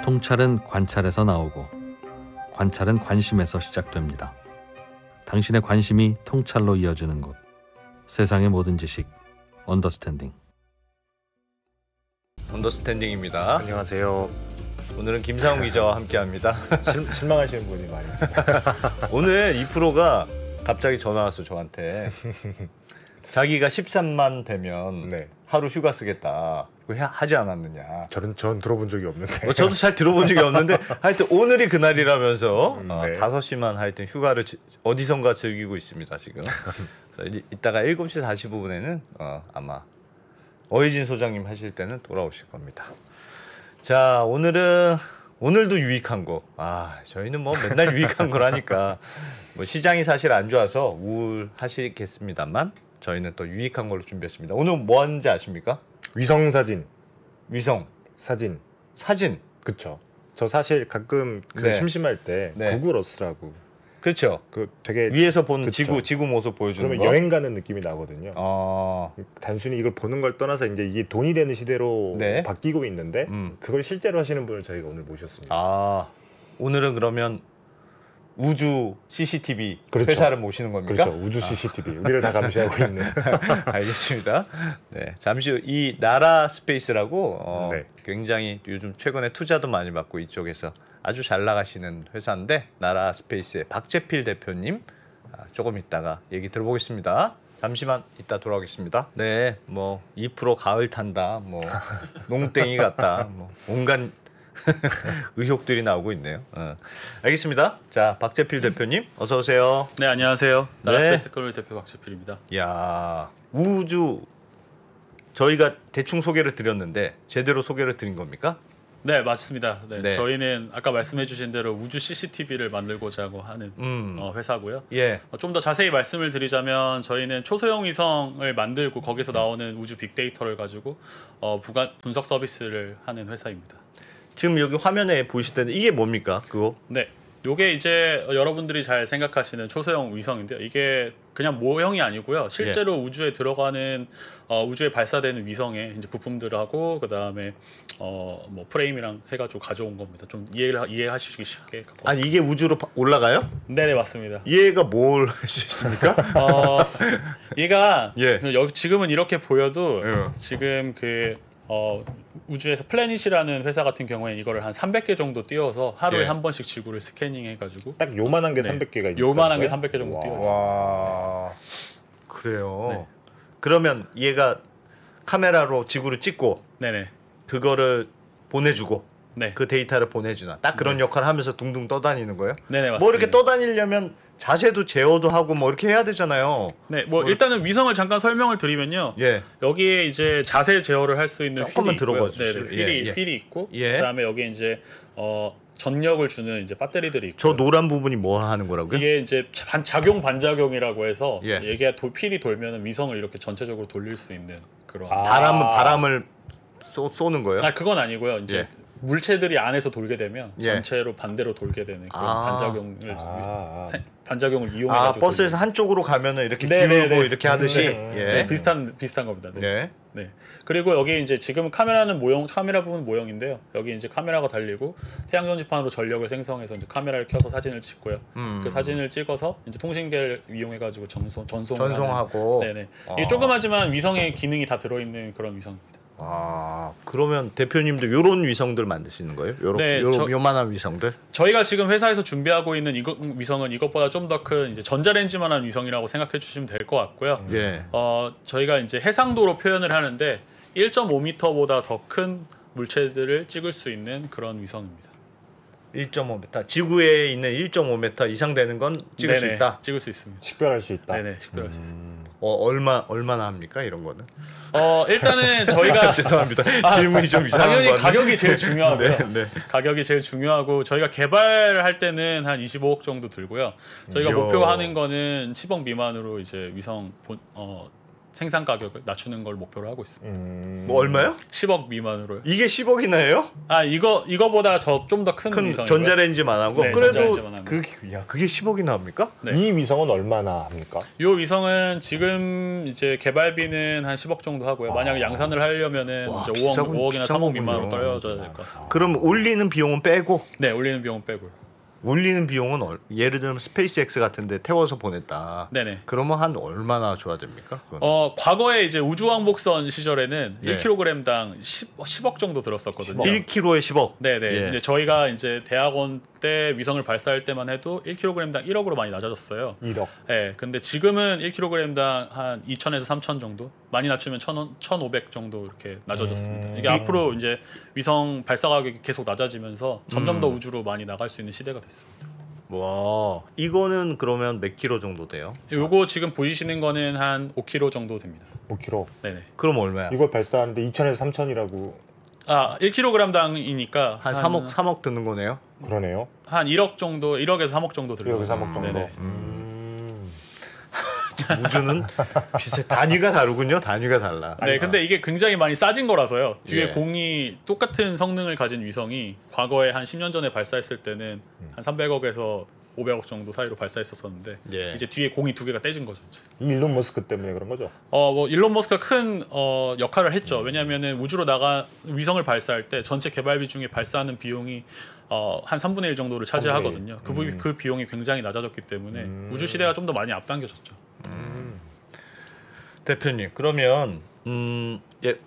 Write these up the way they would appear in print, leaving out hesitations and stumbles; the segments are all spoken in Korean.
통찰은 관찰에서 나오고 관찰은 관심에서 시작됩니다. 당신의 관심이 통찰로 이어지는 곳. 세상의 모든 지식 언더스탠딩. 언더스탠딩입니다. 안녕하세요. 오늘은 김상훈 기자와 함께합니다. 실망하시는 분이 많이 있습니다. 오늘 2%가 갑자기 전화 왔어 저한테. 자기가 13만 되면 네. 하루 휴가 쓰겠다. 그거 하지 않았느냐. 전 들어본 적이 없는데. 저도 잘 들어본 적이 없는데 하여튼 오늘이 그날이라면서 네. 5시만 하여튼 휴가를 어디선가 즐기고 있습니다 지금. 이따가 7시 45분에는 아마 어이진 소장님 하실 때는 돌아오실 겁니다. 자, 오늘도 유익한 거. 저희는 뭐 맨날 유익한 거라니까. 뭐 시장이 사실 안 좋아서 우울하시겠습니다만 저희는 또 유익한 걸로 준비했습니다. 오늘 뭐 하는지 아십니까? 위성 사진. 위성 사진. 사진. 그쵸. 저 사실 가끔 네. 심심할 때 네. 구글 어스라고. 그렇죠. 그 되게 위에서 보는 그쵸. 지구 모습 보여주는 그러면 거. 여행 가는 느낌이 나거든요. 단순히 이걸 보는 걸 떠나서 이제 이게 돈이 되는 시대로 네. 바뀌고 있는데 그걸 실제로 하시는 분을 저희가 오늘 모셨습니다. 오늘은 그러면 우주 CCTV 그렇죠. 회사를 모시는 겁니까? 그렇죠. 우주 CCTV. 우리를 다 감시하고 있는. 알겠습니다. 네, 잠시 후 이 나라 스페이스라고 네. 굉장히 요즘 최근에 투자도 많이 받고 이쪽에서 아주 잘 나가시는 회사인데 나라 스페이스의 박재필 대표님 조금 있다가 얘기 들어보겠습니다. 잠시만 이따 돌아오겠습니다. 네, 뭐 2% 가을 탄다, 뭐 농땡이 같다, 뭐 온갖 의혹들이 나오고 있네요. 알겠습니다. 자, 박재필 대표님 어서 오세요. 네, 안녕하세요. 나라 네. 스페이스 테크놀로지 대표 박재필입니다. 야, 우주 저희가 대충 소개를 드렸는데 제대로 소개를 드린 겁니까? 네, 맞습니다. 네, 네. 저희는 아까 말씀해주신 대로 우주 CCTV를 만들고자 하는 회사고요. 예. 좀 더 자세히 말씀을 드리자면 저희는 초소형 위성을 만들고 거기서 나오는 우주 빅데이터를 가지고 분석 서비스를 하는 회사입니다. 지금 여기 화면에 보시던 이게 뭡니까? 그거? 네, 요게 이제 여러분들이 잘 생각하시는 초소형 위성인데요. 이게 그냥 모형이 아니고요. 실제로 우주에 들어가는 우주에 발사되는 위성의 이제 부품들하고 그 다음에 뭐 프레임이랑 해가지고 가져온 겁니다. 좀 이해하시기 쉽게 갖고 아니 이게 우주로 올라가요? 네네 맞습니다. 얘가 뭘 할 수 있습니까? 얘가 예. 지금은 이렇게 보여도 예. 지금 우주에서 플래닛이라는 회사 같은 경우에는 이거를 한 300개 정도 띄워서 하루에 예. 한 번씩 지구를 스캐닝해가지고 딱 요만한 게 네. 300개가 있는 요만한 게 거예요? 300개 정도 와. 띄워 있어요. 와, 그래요. 네. 그러면 얘가 카메라로 지구를 찍고 네네. 그거를 보내주고 네. 그 데이터를 보내주나 딱 그런 역할을 하면서 둥둥 떠다니는 거예요? 네네 맞습니다. 뭐 이렇게 떠다니려면 자세도 제어도 하고 뭐 이렇게 해야 되잖아요. 네, 뭐 일단은 위성을 잠깐 설명을 드리면요. 예. 여기에 이제 자세 제어를 할 수 있는 조금만 휠이 있고요. 들어봐 주시죠. 네, 예. 휠이 있고 예. 그다음에 여기 이제 전력을 주는 이제 배터리들이 있고. 저 노란 부분이 뭐 하는 거라고요? 이게 이제 작용 반작용이라고 해서 예. 이게 휠이 돌면은 위성을 이렇게 전체적으로 돌릴 수 있는 그런. 바람을 쏘는 거예요? 그건 아니고요. 이제 예. 물체들이 안에서 돌게 되면 예. 전체로 반대로 돌게 되는 그런 반작용을 이용해 가지고 버스에서 한쪽으로 가면은 이렇게 네네네. 기울고 이렇게 하듯이 네, 비슷한 겁니다. 네. 예. 네. 그리고 여기 이제 지금 카메라 부분 모형인데요. 여기 이제 카메라가 달리고 태양 전지판으로 전력을 생성해서 이제 카메라를 켜서 사진을 찍고요. 그 사진을 찍어서 이제 통신계를 이용해 가지고 전송하고. 네네. 이게 조그마지만 위성의 기능이 다 들어 있는 그런 위성입니다. 그러면 대표님도 요런 위성들 만드시는 거예요? 네, 요만한 위성들? 저희가 지금 회사에서 준비하고 있는 위성은 이것보다 좀 더 큰 이제 전자레인지만한 위성이라고 생각해 주시면 될 것 같고요. 예. 저희가 이제 해상도로 표현을 하는데 1.5m보다 더 큰 물체들을 찍을 수 있는 그런 위성입니다. 1.5m. 지구에 있는 1.5m 이상 되는 건 찍을 수 있다. 찍을 수 있습니다. 식별할 수 있다. 네네, 식별할 수 있습니다. 얼마나 합니까 이런 거는? 일단은 저희가 죄송합니다. 질문이 좀 이상한 거 당연히 가격이 제일 중요하고요. 네. 가격이 제일 중요하고 저희가 개발할 때는 한 25억 정도 들고요. 저희가 이야. 목표하는 거는 10억 미만으로 이제 위성 생산 가격을 낮추는 걸 목표로 하고 있습니다. 뭐 얼마요? 10억 미만으로요. 이게 10억이나 해요? 아 이거보다 좀 더 큰 위성이고요. 전자레인지만 하고. 네, 그래도 전자레인지만 하고. 그게 10억이나 합니까? 네. 이 위성은 얼마나 합니까? 이 위성은 지금 이제 개발비는 한 10억 정도 하고요. 만약에 양산을 하려면은 와, 이제 비싸군, 5억이나 비싼 3억 미만으로 거군요. 떨어져야 될 것 같습니다. 그럼 올리는 비용은 빼고 네, 올리는 비용은 빼고요. 올리는 비용은 예를 들면 스페이스X 같은데 태워서 보냈다. 네네. 그러면 한 얼마나 줘야 됩니까? 그건? 과거에 이제 우주왕복선 시절에는 예. 1kg당 10억 정도 들었었거든요. 1kg에 10억. 네네. 예. 이제 저희가 이제 대학원 때 위성을 발사할 때만 해도 1kg당 1억으로 많이 낮아졌어요. 1억. 네, 근데 지금은 1kg당 한 2,000에서 3,000 정도, 많이 낮추면 1,500 정도 이렇게 낮아졌습니다. 이게 앞으로 이제 위성 발사 가격이 계속 낮아지면서 점점 더 우주로 많이 나갈 수 있는 시대가 됐습니다. 와, 이거는 그러면 몇 킬로 정도 돼요? 요거 지금 보이시는 거는 한 5kg 정도 됩니다. 5kg. 네네. 그럼 얼마야? 이걸 발사하는데 2,000에서 3,000이라고 1kg당이니까 한 3억 드는 거네요. 그러네요. 한 1억 정도, 1억에서 3억 정도 들어요. 1억에서 3억 정도. 네네. 우주는 비슷해. 단위가 다르군요. 단위가 달라. 네, 근데 이게 굉장히 많이 싸진 거라서요. 뒤에 예. 공이 똑같은 성능을 가진 위성이 과거에 한 10년 전에 발사했을 때는 한 300억에서 500억 정도 사이로 발사했었었는데 예. 이제 뒤에 공이 두 개가 떼진 거죠. 이제. 이 일론 머스크 때문에 그런 거죠. 뭐 일론 머스크가 큰 역할을 했죠. 왜냐하면은 우주로 위성을 발사할 때 전체 개발비 중에 발사하는 비용이 한 3분의 1 정도를 차지하거든요. 그 비용이 굉장히 낮아졌기 때문에 우주 시대가 좀 더 많이 앞당겨졌죠. 대표님, 그러면 이제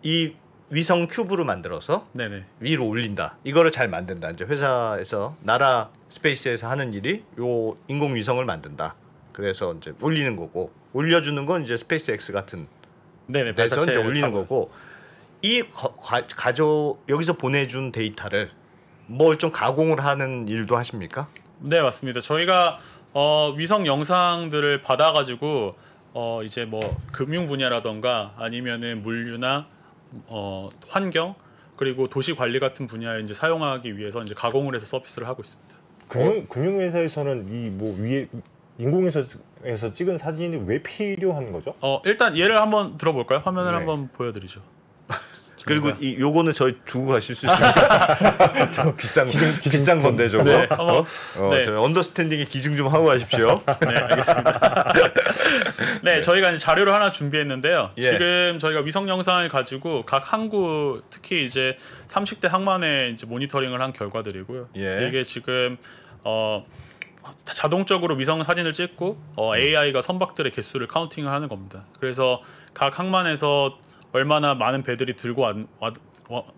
이 위성 큐브를 만들어서 네네. 위로 올린다. 이거를 잘 만든다. 이제 회사에서 나라 스페이스에서 하는 일이 요 인공 위성을 만든다. 그래서 이제 올리는 거고 올려주는 건 이제 스페이스X 같은 네네. 데서 이제 발사체를 올리는 타고. 거고 이 여기서 보내준 데이터를 뭘 좀 가공을 하는 일도 하십니까? 네, 맞습니다. 저희가 위성 영상들을 받아가지고 이제 뭐 금융 분야라던가 아니면은 물류나 환경 그리고 도시 관리 같은 분야에 이제 사용하기 위해서 이제 가공을 해서 서비스를 하고 있습니다. 금융회사에서는 이 뭐 위에 인공위성에서 찍은 사진이 왜 필요한 거죠? 일단 예를 한번 들어볼까요? 화면을 네. 한번 보여드리죠. 그리고 요거는 저희 주고 가실 수 있습니까? 저 비싼 건데 저거. 네, 네. 저희 언더스탠딩에 기증 좀 하고 가십시오. 네, 알겠습니다. 네, 저희가 이제 자료를 하나 준비했는데요. 예. 지금 저희가 위성 영상을 가지고 각 항구 특히 이제 30대 항만에 이제 모니터링을 한 결과들이고요. 예. 이게 지금 자동적으로 위성 사진을 찍고 AI가 선박들의 개수를 카운팅을 하는 겁니다. 그래서 각 항만에서 얼마나 많은 배들이 들고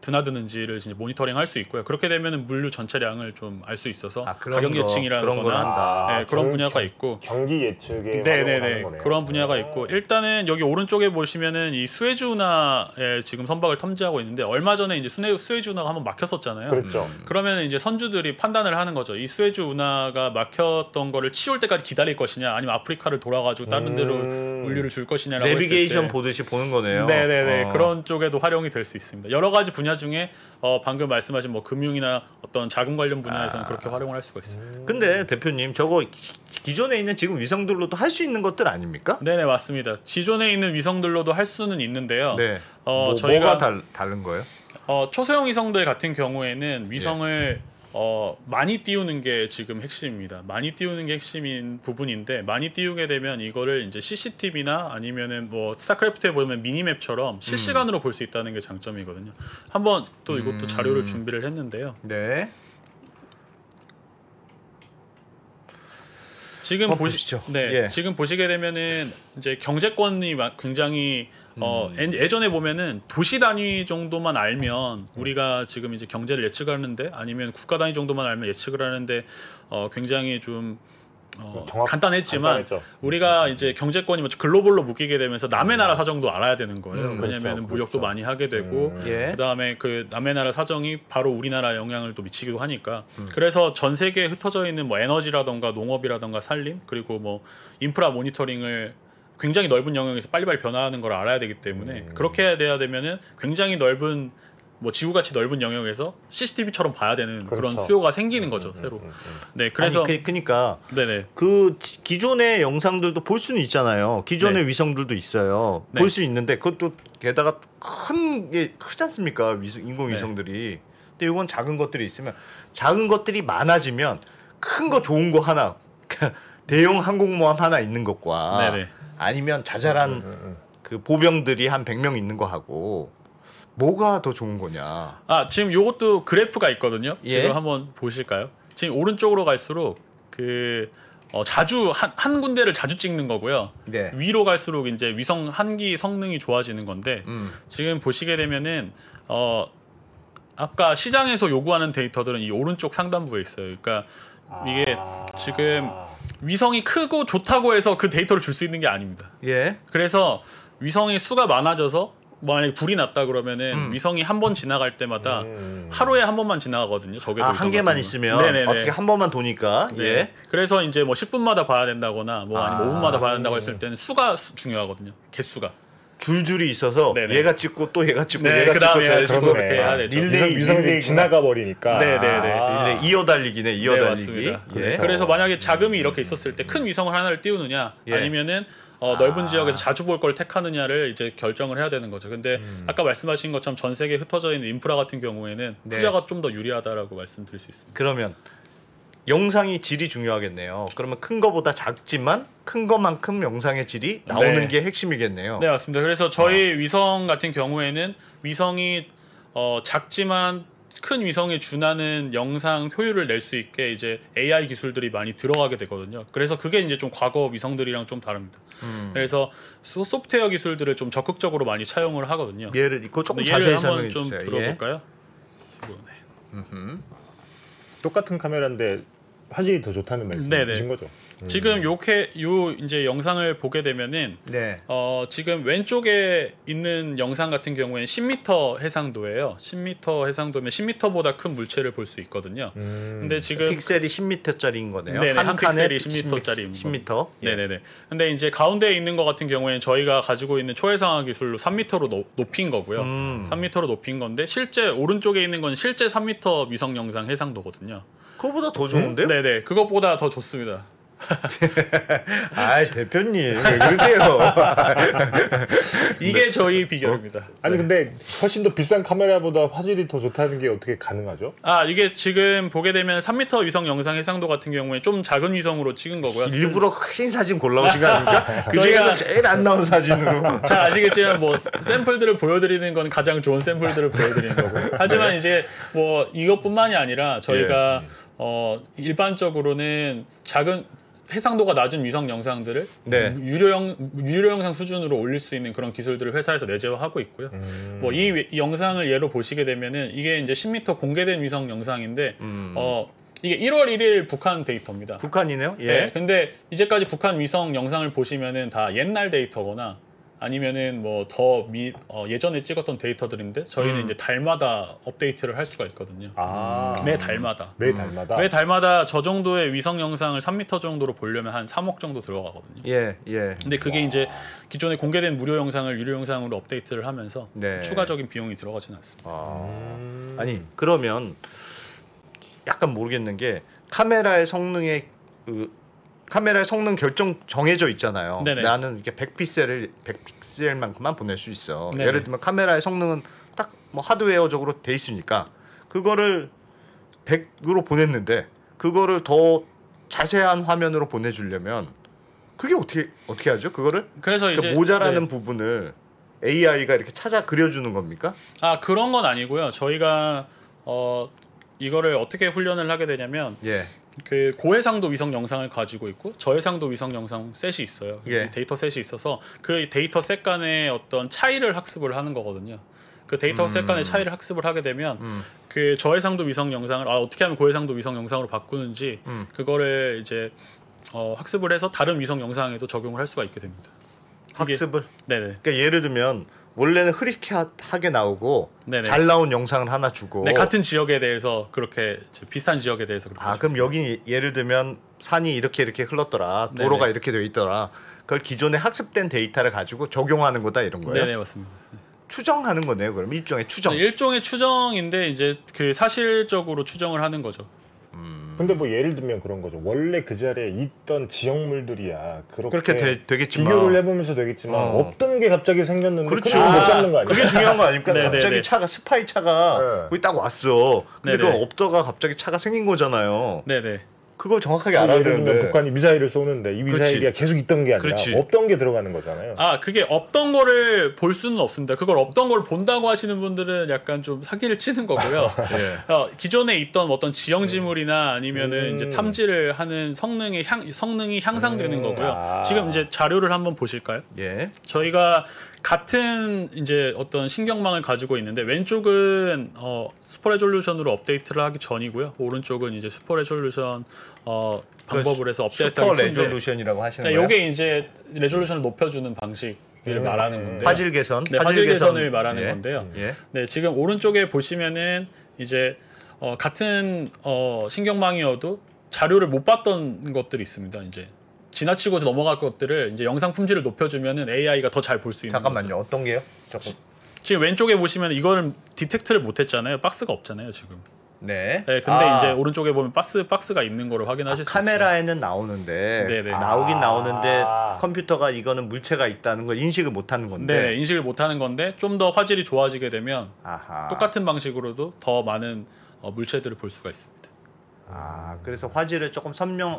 드나드는지를 이제 모니터링할 수 있고요. 그렇게 되면 물류 전체량을 좀 알 수 있어서 가격 예측이라거나 그런 걸 한다. 그런 분야가 있고 경기 예측에 네네네 활용하는 거네요. 그런 분야가 있고 일단은 여기 오른쪽에 보시면은 이 수에즈 운하에 지금 선박을 탐지하고 있는데 얼마 전에 이제 수에즈 운하가 한번 막혔었잖아요. 그렇죠. 그러면 이제 선주들이 판단을 하는 거죠. 이 수에즈 운하가 막혔던 거를 치울 때까지 기다릴 것이냐, 아니면 아프리카를 돌아가지고 다른 데로 물류를 줄 것이냐라고 내비게이션 했을 때 보듯이 보는 거네요. 네네네 그런 쪽에도 활용이 될 수 있습니다. 여러 가지 분야 중에 방금 말씀하신 뭐 금융이나 어떤 자금 관련 분야에서는 그렇게 활용을 할 수가 있습니다. 근데 대표님 저거 기존에 있는 지금 위성들로도 할 수 있는 것들 아닙니까? 네네 맞습니다. 기존에 있는 위성들로도 할 수는 있는데요. 네. 저희가 뭐가 다른 거예요? 초소형 위성들 같은 경우에는 위성을 많이 띄우는 게 지금 핵심입니다. 많이 띄우는 게 핵심인 부분인데 많이 띄우게 되면 이거를 이제 CCTV나 아니면은 뭐 스타크래프트에 보면 미니맵처럼 실시간으로 볼 수 있다는 게 장점이거든요. 한번 또 이것도 자료를 준비를 했는데요. 네. 지금 보시죠. 네, 예. 지금 보시게 되면은 이제 경제권이 굉장히 예전에 보면은 도시 단위 정도만 알면 우리가 지금 이제 경제를 예측하는데 아니면 국가 단위 정도만 알면 예측을 하는데 굉장히 좀 간단했지만 간단했죠. 우리가 이제 경제권이 글로벌로 묶이게 되면서 남의 나라 사정도 알아야 되는 거예요. 왜냐하면 그렇죠, 무역도 그렇죠. 많이 하게 되고 예. 그다음에 그 남의 나라 사정이 바로 우리나라 영향을 또 미치기도 하니까 그래서 전 세계에 흩어져 있는 뭐 에너지라던가 농업이라던가 산림 그리고 뭐 인프라 모니터링을 굉장히 넓은 영역에서 빨리빨리 변화하는 걸 알아야 되기 때문에 그렇게 돼야 되면은 굉장히 넓은 뭐 지구같이 넓은 영역에서 CCTV처럼 봐야 되는 그런 그렇죠. 수요가 생기는 거죠 새로. 네, 그래서 그러니까 네네. 그 기존의 영상들도 볼 수는 있잖아요. 기존의 네. 위성들도 있어요. 네. 볼 수 있는데 그것도 게다가 큰 게 크지 않습니까? 인공위성들이. 근데 이건 작은 것들이 있으면 작은 것들이 많아지면 큰 거 좋은 거 하나 대형 항공모함 하나 있는 것과 네네. 아니면 자잘한 그 보병들이 한 100명 있는 거 하고 뭐가 더 좋은 거냐? 아 지금 요것도 그래프가 있거든요. 예. 지금 한번 보실까요? 지금 오른쪽으로 갈수록 그 자주 한 군데를 자주 찍는 거고요. 네. 위로 갈수록 이제 위성 한기 성능이 좋아지는 건데 지금 보시게 되면은 아까 시장에서 요구하는 데이터들은 이 오른쪽 상단부에 있어요. 그러니까 이게 지금 위성이 크고 좋다고 해서 그 데이터를 줄 수 있는 게 아닙니다. 예. 그래서 위성의 수가 많아져서 만약에 불이 났다 그러면은 위성이 한 번 지나갈 때마다 하루에 한 번만 지나가거든요. 적외도 한 위성 개만 같은 있으면 경우는. 네네네. 어떻게 한 번만 도니까 네. 예. 그래서 이제 뭐 10분마다 봐야 된다거나 뭐 아니면 5분마다 봐야 된다고 했을 때는 수가 중요하거든요. 개수가. 줄줄이 있어서 네네. 얘가 찍고 또 얘가 찍고 네, 얘가 그다음에 찍고 얘가 찍고 찍고 그렇게 해야 되죠. 위성이 지나가 버리니까. 네네네. 릴레이 이어 달리기네. 이어 네, 달리기. 맞습니다. 예. 그래서 만약에 자금이 이렇게 있었을 때 큰 위성을 하나를 띄우느냐 예. 아니면은 넓은 지역에서 자주 볼 걸 택하느냐를 이제 결정을 해야 되는 거죠. 근데 아까 말씀하신 것처럼 전 세계에 흩어져 있는 인프라 같은 경우에는 네. 투자가 좀 더 유리하다라고 말씀드릴 수 있습니다. 그러면 영상이 질이 중요하겠네요. 그러면 큰 거보다 작지만 큰 것만큼 영상의 질이 나오는 네. 게 핵심이겠네요. 네, 맞습니다. 그래서 저희 위성 같은 경우에는 위성이 작지만 큰 위성에 준하는 영상 효율을 낼 수 있게 이제 AI 기술들이 많이 들어가게 되거든요. 그래서 그게 이제 좀 과거 위성들이랑 좀 다릅니다. 그래서 소프트웨어 기술들을 좀 적극적으로 많이 차용을 하거든요. 예를 그거 조금 예를 자세히 한번 설명해 좀 주세요. 들어볼까요? 똑같은 카메라인데 화질이 더 좋다는 네네. 말씀이신 거죠? 지금 요 이제 영상을 보게 되면은 네. 지금 왼쪽에 있는 영상 같은 경우에는 10m 해상도예요. 10m 해상도면 10m보다 큰 물체를 볼 수 있거든요. 근데 지금 픽셀이 10m짜리인 거네요. 네네, 한 칸에 픽셀이 10m짜리 10m. 예. 네네네. 근데 이제 가운데에 있는 것 같은 경우에는 저희가 가지고 있는 초해상화 기술로 3m로 높인 거고요. 3m로 높인 건데 실제 오른쪽에 있는 건 실제 3m 위성 영상 해상도거든요. 그거보다 더 좋은데요? 네네. 그것보다 더 좋습니다. 아, 대표님 왜 그러세요? 이게 저희 비결입니다. 아니 근데 훨씬 더 비싼 카메라보다 화질이 더 좋다는 게 어떻게 가능하죠? 이게 지금 보게 되면 3m 위성 영상 해상도 같은 경우에 좀 작은 위성으로 찍은 거고요. 일부러 큰 사진 골라오신 거 아닙니까? 그 중에서 제일 안 나온 사진으로. 잘 아시겠지만 뭐 샘플들을 보여드리는 건 가장 좋은 샘플들을 보여드리는 거고. 하지만 이제 뭐 이것뿐만이 아니라 저희가 일반적으로는 작은 해상도가 낮은 위성 영상들을 네. 유료 영상 수준으로 올릴 수 있는 그런 기술들을 회사에서 내재화하고 있고요. 뭐 이 영상을 예로 보시게 되면은 이게 이제 10m 공개된 위성 영상인데 이게 1월 1일 북한 데이터입니다. 북한이네요. 예. 네, 근데 이제까지 북한 위성 영상을 보시면은 다 옛날 데이터거나 아니면은 뭐 더 예전에 찍었던 데이터들인데 저희는 이제 달마다 업데이트를 할 수가 있거든요. 매 달마다. 매 달마다. 매 달마다 저 정도의 위성 영상을 3m 정도로 보려면 한 3억 정도 들어가거든요. 예, 예. 근데 그게 이제 기존에 공개된 무료 영상을 유료 영상으로 업데이트를 하면서 네. 추가적인 비용이 들어가지는 않습니다. 아니 그러면 약간 모르겠는 게 카메라의 성능의 카메라의 성능 결정 정해져 있잖아요. 네네. 나는 이렇게 100픽셀만큼만 보낼 수 있어. 네네. 예를 들면 카메라의 성능은 딱 뭐 하드웨어적으로 돼 있으니까 그거를 100으로 보냈는데 그거를 더 자세한 화면으로 보내주려면 그게 어떻게 하죠? 그거를 그래서 이제 모자라는 네. 부분을 AI가 이렇게 찾아 그려주는 겁니까? 그런 건 아니고요. 저희가 이거를 어떻게 훈련을 하게 되냐면 예. 그 고해상도 위성 영상을 가지고 있고 저해상도 위성 영상 셋이 있어요. 예. 데이터 셋이 있어서 그 데이터 셋 간의 어떤 차이를 학습을 하는 거거든요. 그 데이터 셋 간의 차이를 학습을 하게 되면 그 저해상도 위성 영상을 어떻게 하면 고해상도 위성 영상으로 바꾸는지 그거를 이제 학습을 해서 다른 위성 영상에도 적용을 할 수가 있게 됩니다. 학습을? 네네. 그러니까 예를 들면 원래는 흐릿하게 나오고 네네. 잘 나온 영상을 하나 주고 네, 같은 지역에 대해서 그렇게 비슷한 지역에 대해서 그렇게 그럼 여기 예를 들면 산이 이렇게 흘렀더라 도로가 네네. 이렇게 되어 있더라 그걸 기존에 학습된 데이터를 가지고 적용하는 거다 이런 거예요? 네네 맞습니다. 추정하는 거네요. 그럼 일종의 추정. 일종의 추정인데 이제 그 사실적으로 추정을 하는 거죠. 근데 뭐 예를 들면 그런 거죠. 원래 그 자리에 있던 지역물들이야 그렇게 되겠지만 비교를 해보면서 되겠지만 없던 게 갑자기 생겼는데 그렇죠. 그걸 못 잡는 거 아니야? 그게 중요한 거 아닙니까? 네, 갑자기 네. 차가 스파이 차가 네. 거기 딱 왔어. 근데 네, 네. 그거 없다가 갑자기 차가 생긴 거잖아요. 네네. 그걸 정확하게 알아야 예를 들면 되는데. 북한이 미사일을 쏘는데 이 미사일이 그렇지. 계속 있던 게 아니라 그렇지. 없던 게 들어가는 거잖아요. 아 그게 없던 거를 볼 수는 없습니다. 그걸 없던 걸 본다고 하시는 분들은 약간 좀 사기를 치는 거고요. 예. 기존에 있던 어떤 지형지물이나 아니면은 이제 탐지를 하는 성능이 향상되는 거고요. 아. 지금 이제 자료를 한번 보실까요? 예. 저희가 같은 이제 어떤 신경망을 가지고 있는데 왼쪽은 슈퍼 레졸루션으로 업데이트를 하기 전이고요. 오른쪽은 이제 슈퍼 레졸루션 방법을 해서 업데이트하기 슈퍼 전인데 레졸루션이라고 하시는 거예요? 이게 이제 레졸루션을 높여주는 방식을 말하는 건데요. 화질 개선. 네, 화질 개선을 말하는 예. 건데요. 예. 네, 지금 오른쪽에 보시면은 이제 같은 신경망이어도 자료를 못 봤던 것들이 있습니다. 이제 지나치고 넘어갈 것들을 이제 영상 품질을 높여주면은 AI가 더 잘 볼 수 있는 잠깐만요. 거죠. 어떤 게요? 조금. 지금 왼쪽에 보시면 이거는 디텍트를 못했잖아요. 박스가 없잖아요, 지금. 네. 네, 근데 이제 오른쪽에 보면 박스가 있는 거를 확인하실 수 있어요. 카메라에는 나오는데 네네. 나오긴 나오는데 컴퓨터가 이거는 물체가 있다는 걸 인식을 못하는 건데. 네, 인식을 못하는 건데 좀 더 화질이 좋아지게 되면 아하. 똑같은 방식으로도 더 많은 물체들을 볼 수가 있습니다. 그래서 화질을 조금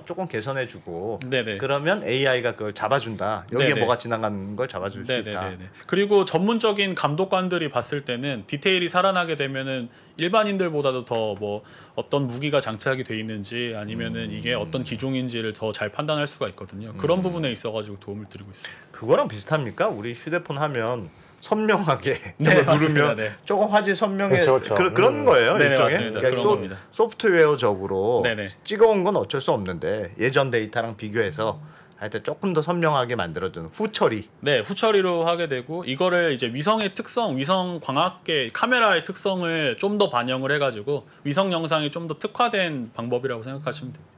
조금 개선해주고. 네네. 그러면 AI가 그걸 잡아준다. 여기에 네네. 뭐가 지나가는 걸 잡아줄 수 있다. 네네네. 그리고 전문적인 감독관들이 봤을 때는 디테일이 살아나게 되면은 일반인들보다도 더 뭐 어떤 무기가 장착이 돼 있는지 아니면은 이게 어떤 기종인지를 더 잘 판단할 수가 있거든요. 그런 부분에 있어가지고 도움을 드리고 있습니다. 그거랑 비슷합니까? 우리 휴대폰 하면 선명하게 네, 누르면 맞습니다. 네. 조금 화질 선명해 그렇죠. 그런 거예요. 네네, 일종의 맞습니다. 그러니까 그런 겁니다. 소프트웨어적으로 네네. 찍어온 건 어쩔 수 없는데 예전 데이터랑 비교해서 하여튼 조금 더 선명하게 만들어주는 후처리. 네, 후처리로 하게 되고 이거를 이제 위성의 특성, 위성 광학계 카메라의 특성을 좀 더 반영을 해가지고 위성 영상이 좀 더 특화된 방법이라고 생각하시면 됩니다.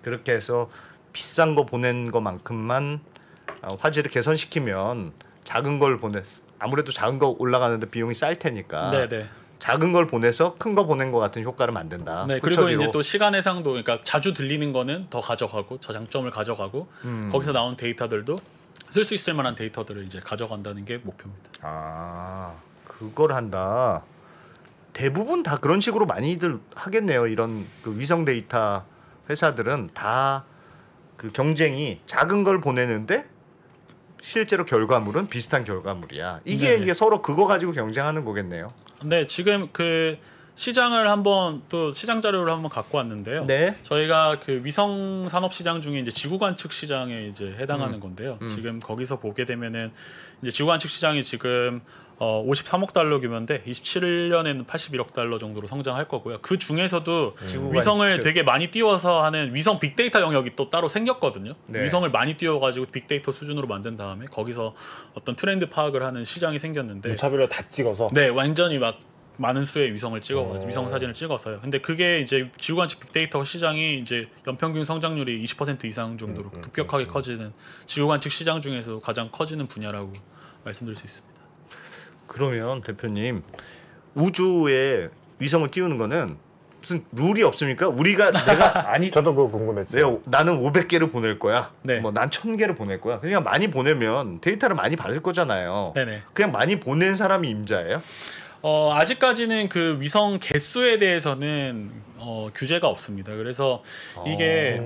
그렇게 해서 비싼 거 보낸 것만큼만 화질을 개선시키면 작은 걸 아무래도 작은 거 올라가는데 비용이 쌀 테니까 네네. 작은 걸 보내서 큰 거 보낸 것 같은 효과를 만든다. 네, 그리고 후처리로. 이제 또 시간 해상도, 그러니까 자주 들리는 거는 더 가져가고 저장점을 가져가고 거기서 나온 데이터들도 쓸 수 있을 만한 데이터들을 이제 가져간다는 게 목표입니다. 그걸 한다. 대부분 다 그런 식으로 많이들 하겠네요. 이런 그 위성 데이터 회사들은 다 그 경쟁이 작은 걸 보내는데 실제로 결과물은 비슷한 결과물이야. 이게 서로 그거 가지고 경쟁하는 거겠네요. 네, 지금 그 시장을 한번 또 시장 자료를 한번 갖고 왔는데요. 네. 저희가 그 위성 산업 시장 중에 이제 지구 관측 시장에 이제 해당하는 건데요. 지금 거기서 보게 되면은 이제 지구 관측 시장이 지금 53억 달러 규모인데 27년에는 81억 달러 정도로 성장할 거고요. 그 중에서도 위성을 관측. 되게 많이 띄워서 하는 위성 빅데이터 영역이 또 따로 생겼거든요. 네. 위성을 많이 띄워가지고 빅데이터 수준으로 만든 다음에 거기서 어떤 트렌드 파악을 하는 시장이 생겼는데 무차별로 다 찍어서 네, 완전히 막 많은 수의 위성을 찍어가지고 위성 사진을 찍어서요. 근데 그게 이제 지구 관측 빅데이터 시장이 이제 연평균 성장률이 20% 이상 정도로 급격하게 커지는 지구 관측 시장 중에서 가장 커지는 분야라고 말씀드릴 수 있습니다. 그러면 대표님 우주에 위성을 띄우는 거는 무슨 룰이 없습니까? 내가 아니 저도 그거 궁금했어요. 나는 500개를 보낼 거야. 네. 뭐 난 1000개를 보낼 거야. 그냥 많이 보내면 데이터를 많이 받을 거잖아요. 네네. 그냥 많이 보낸 사람이 임자예요? 아직까지는 그 위성 개수에 대해서는 규제가 없습니다. 그래서 이게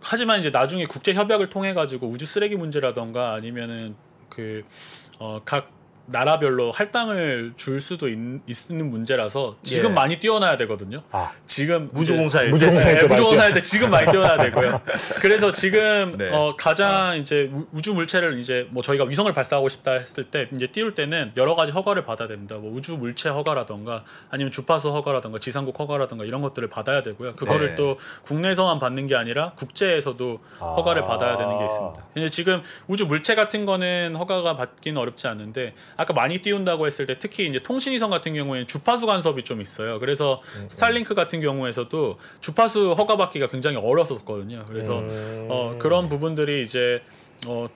하지만 이제 나중에 국제 협약을 통해 가지고 우주 쓰레기 문제라던가 아니면은 각 나라별로 할당을 줄 수도 있는 문제라서 지금 예. 많이 띄워놔야 되거든요. 지금 무주공사일 때. 무주공사일 때 지금 많이 띄워놔야 되고요. 그래서 지금 네. 가장 이제 우주 물체를 이제 뭐 저희가 위성을 발사하고 싶다 했을 때 이제 띄울 때는 여러 가지 허가를 받아야 됩니다. 뭐 우주 물체 허가라던가 아니면 주파수 허가라던가 지상국 허가라던가 이런 것들을 받아야 되고요. 그거를 네. 또 국내에서만 받는 게 아니라 국제에서도 허가를 받아야 되는 게 있습니다. 근데 지금 우주 물체 같은 거는 허가가 받기는 어렵지 않은데 아까 많이 띄운다고 했을 때 특히 이제 통신위성 같은 경우에는 주파수 간섭이 좀 있어요. 그래서 스타링크 같은 경우에서도 주파수 허가 받기가 굉장히 어려웠었거든요. 그래서 그런 부분들이 이제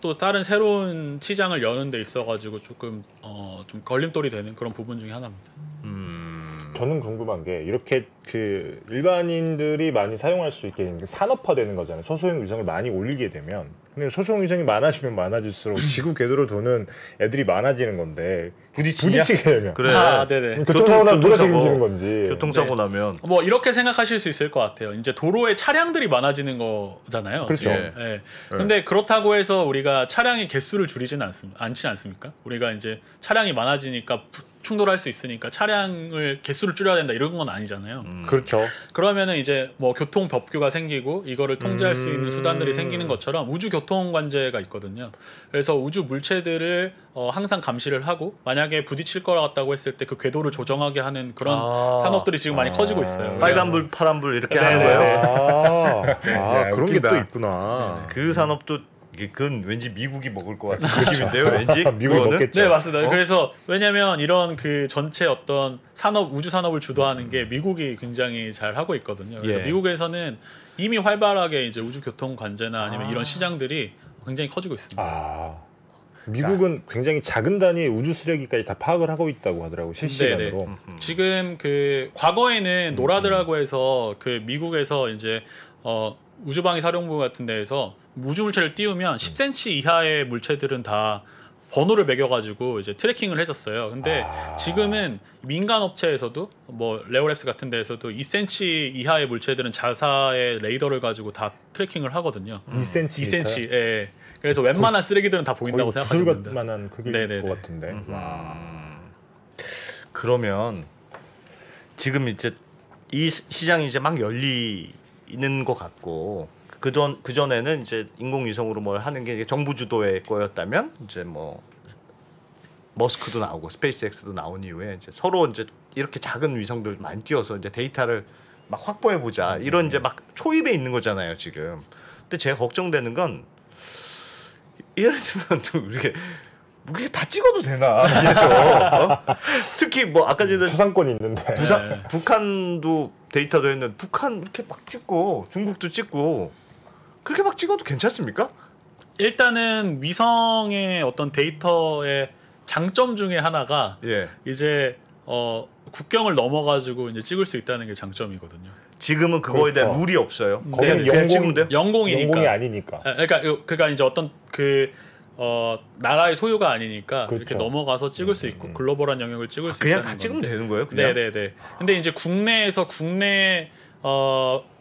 또 다른 새로운 시장을 여는 데 있어가지고 조금 좀 걸림돌이 되는 그런 부분 중에 하나입니다. 저는 궁금한 게 이렇게 그 일반인들이 많이 사용할 수 있게 산업화되는 거잖아요. 소소형 위성을 많이 올리게 되면. 근데 소소형 위성이 많아지면 많아질수록 지구 궤도를 도는 애들이 많아지는 건데 부딪히게 되면 그래. 네네. 교통사고 나면 누가 교통사고. 책임지는 건지. 교통사고 나면 뭐 이렇게 생각하실 수 있을 것 같아요. 이제 도로에 차량들이 많아지는 거잖아요. 그렇죠. 지금. 예. 근데 그렇다고 해서 우리가 차량의 개수를 줄이지는 않지 않습니까? 우리가 이제 차량이 많아지니까 충돌할 수 있으니까 차량을 개수를 줄여야 된다 이런 건 아니잖아요. 그렇죠. 그러면은 이제 뭐 교통 법규가 생기고 이거를 통제할 수 있는 수단들이 생기는 것처럼 우주 교통 관제가 있거든요. 그래서 우주 물체들을 항상 감시를 하고 만약에 부딪힐 것 같다고 했을 때 그 궤도를 조정하게 하는 그런 산업들이 지금 많이 커지고 있어요. 빨간불, 파란불 이렇게 하는 네네. 거예요. 그런 게 웃기다. 또 있구나. 그 산업도 그건 왠지 미국이 먹을 것 같은 느낌인데요. 왠지 미국이 그거는? 먹겠죠. 네 맞습니다. 그래서 왜냐하면 이런 그 전체 어떤 산업 우주 산업을 주도하는 게 미국이 굉장히 잘 하고 있거든요. 그래서 예. 미국에서는 이미 활발하게 이제 우주 교통 관제나 아니면 이런 시장들이 굉장히 커지고 있습니다. 미국은 굉장히 작은 단위의 우주 쓰레기까지 다 파악을 하고 있다고 하더라고 실시간으로. 네네. 지금 그 과거에는 노라드라고 해서 그 미국에서 이제 우주방위 사령부 같은 데에서 우주 물체를 띄우면 10cm 이하의 물체들은 다 번호를 매겨가지고 이제 트래킹을 해줬어요. 근데 지금은 민간 업체에서도 뭐 레오랩스 같은 데에서도 2cm 이하의 물체들은 자사의 레이더를 가지고 다 트래킹을 하거든요. 2cm. 2cm. 예. 그래서 웬만한 쓰레기들은 다 보인다고 생각하시면 됩니다. 만한 크기일 네네네. 것 같은데. 그러면 지금 이제 이 시장이 이제 막 열리는 것 같고 그 전에는 이제 인공위성으로 뭘 하는 게 정부 주도의 거였다면 이제 뭐 머스크도 나오고 스페이스X도 나온 이후에 이제 서로 이제 이렇게 작은 위성들 많이 띄워서 이제 데이터를 막 확보해 보자 이런 이제 막 초입에 있는 거잖아요 지금. 근데 제가 걱정되는 건 예를 들면 또 이게 다 찍어도 되나 위에서 특히 뭐 아까 전에 초상권이 있는데. 북한도 데이터도 했는데 북한 이렇게 막 찍고 중국도 찍고 그렇게 막 찍어도 괜찮습니까? 일단은 위성의 어떤 데이터의 장점 중에 하나가 예. 이제 국경을 넘어가지고 이제 찍을 수 있다는 게 장점이거든요. 지금은 그거에 대한 그렇죠. 룰이 없어요. 거기는 그냥 찍으면 돼요? 영공이니까. 영공이 아니니까. 그러니까 이제 어떤 나라의 소유가 아니니까 그렇죠. 이렇게 넘어가서 찍을 수 있고 글로벌한 영역을 찍을 수 그냥 있다는 다 찍으면 건데. 되는 거예요? 그냥? 네네네. 근데 이제 국내에서 국내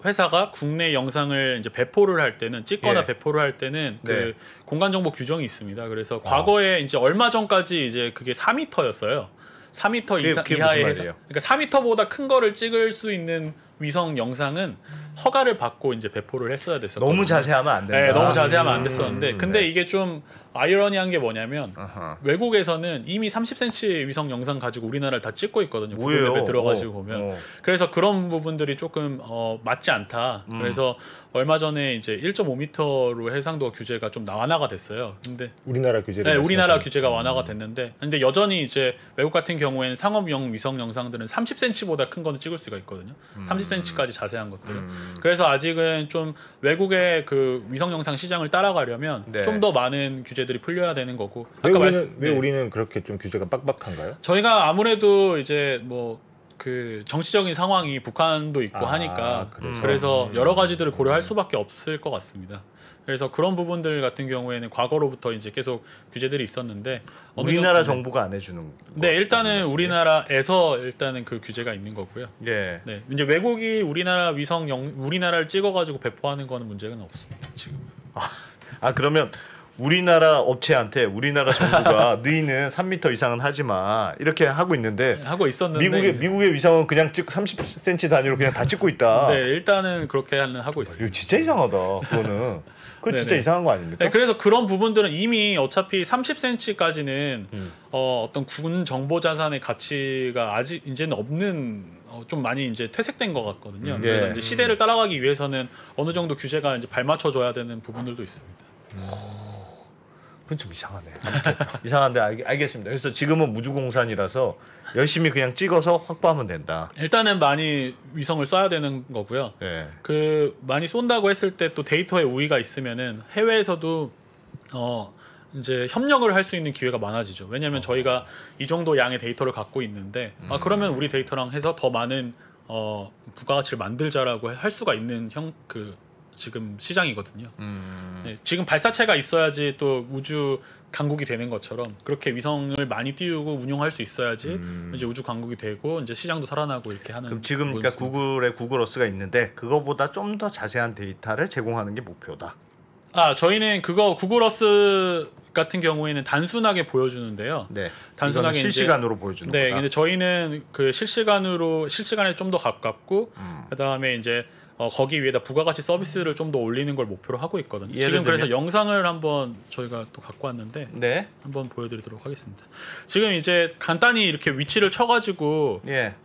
회사가 국내 영상을 이제 배포를 할 때는 찍거나 예. 배포를 할 때는 그 네. 공간 정보 규정이 있습니다. 그래서 과거에 이제 얼마 전까지 이제 그게 4m였어요. 4m 그게 이하의 무슨 해상, 말이에요? 그러니까 4m보다 큰 거를 찍을 수 있는 위성 영상은 허가를 받고 이제 배포를 했어야 됐었거든요. 너무 자세하면 안 된다. 네, 너무 자세하면 안 됐었는데 근데 네. 이게 좀 아이러니한 게 뭐냐면 아하. 외국에서는 이미 30cm 위성 영상 가지고 우리나라를 다 찍고 있거든요. 뭐예요? 구글 맵에 들어가시고 보면. 그래서 그런 부분들이 조금 맞지 않다. 그래서 얼마 전에 이제 1.5m로 해상도 규제가 좀 완화가 됐어요. 근데 우리나라 규제를. 네, 우리나라 말씀하시는 규제가 완화가 됐는데 근데 여전히 이제 외국 같은 경우에는 상업용 위성 영상들은 30cm보다 큰 거는 찍을 수가 있거든요. 30cm까지 자세한 것들은. 그래서 아직은 좀 외국의 그 위성 영상 시장을 따라가려면 네. 좀 더 많은 규제들이 풀려야 되는 거고. 왜 우리는 그렇게 좀 규제가 빡빡한가요? 저희가 아무래도 이제 뭐 그 정치적인 상황이 북한도 있고 하니까 그래서 여러 가지들을 고려할 수밖에 없을 것 같습니다. 그래서 그런 부분들 같은 경우에는 과거로부터 이제 계속 규제들이 있었는데 우리나라 정부가 안 해주는. 네, 일단은 우리나라에서 일단은 그 규제가 있는 거고요. 예. 네, 이제 외국이 우리나라 우리나라를 찍어가지고 배포하는 거는 문제는 없습니다. 지금. 그러면 우리나라 업체한테 우리나라 정부가 너희는 3m 이상은 하지 마 이렇게 하고 있는데 하고 있었는데 미국의 위성은 그냥 30cm 단위로 그냥 다 찍고 있다. 네, 일단은 그렇게 하고 있습니다. 이거 진짜 이상하다. 그거는 그건 진짜 네네. 이상한 거 아닙니까? 네, 그래서 그런 부분들은 이미 어차피 30cm까지는 어떤 군 정보 자산의 가치가 아직 이제는 없는 좀 많이 이제 퇴색된 것 같거든요. 그래서 이제 시대를 따라가기 위해서는 어느 정도 규제가 이제 발맞춰 줘야 되는 부분들도 있습니다. 그건 좀 이상하네. 이상한데 알겠습니다. 그래서 지금은 무주공산이라서 열심히 그냥 찍어서 확보하면 된다. 일단은 많이 위성을 쏴야 되는 거고요. 예. 그 많이 쏜다고 했을 때 또 데이터에 우위가 있으면은 해외에서도 이제 협력을 할 수 있는 기회가 많아지죠. 왜냐하면 저희가 이 정도 양의 데이터를 갖고 있는데 그러면 우리 데이터랑 해서 더 많은 부가가치를 만들자라고 할 수가 있는 지금 시장이거든요. 네, 지금 발사체가 있어야지 또 우주 강국이 되는 것처럼 그렇게 위성을 많이 띄우고 운용할 수 있어야지 이제 우주 강국이 되고 이제 시장도 살아나고 이렇게 하는. 그럼 지금 그러니까 구글에 구글어스가 있는데 그거보다 좀 더 자세한 데이터를 제공하는 게 목표다. 저희는 그거 구글어스 같은 경우에는 단순하게 보여주는데요. 네. 단순하게 실시간으로 보여주는 거다. 네. 근데 저희는 그 실시간에 좀 더 가깝고 그다음에 이제 거기 위에다 부가가치 서비스를 좀 더 올리는 걸 목표로 하고 있거든요. 지금 그래서 영상을 한번 저희가 또 갖고 왔는데 네. 한번 보여드리도록 하겠습니다. 지금 이제 간단히 이렇게 위치를 쳐가지고 예.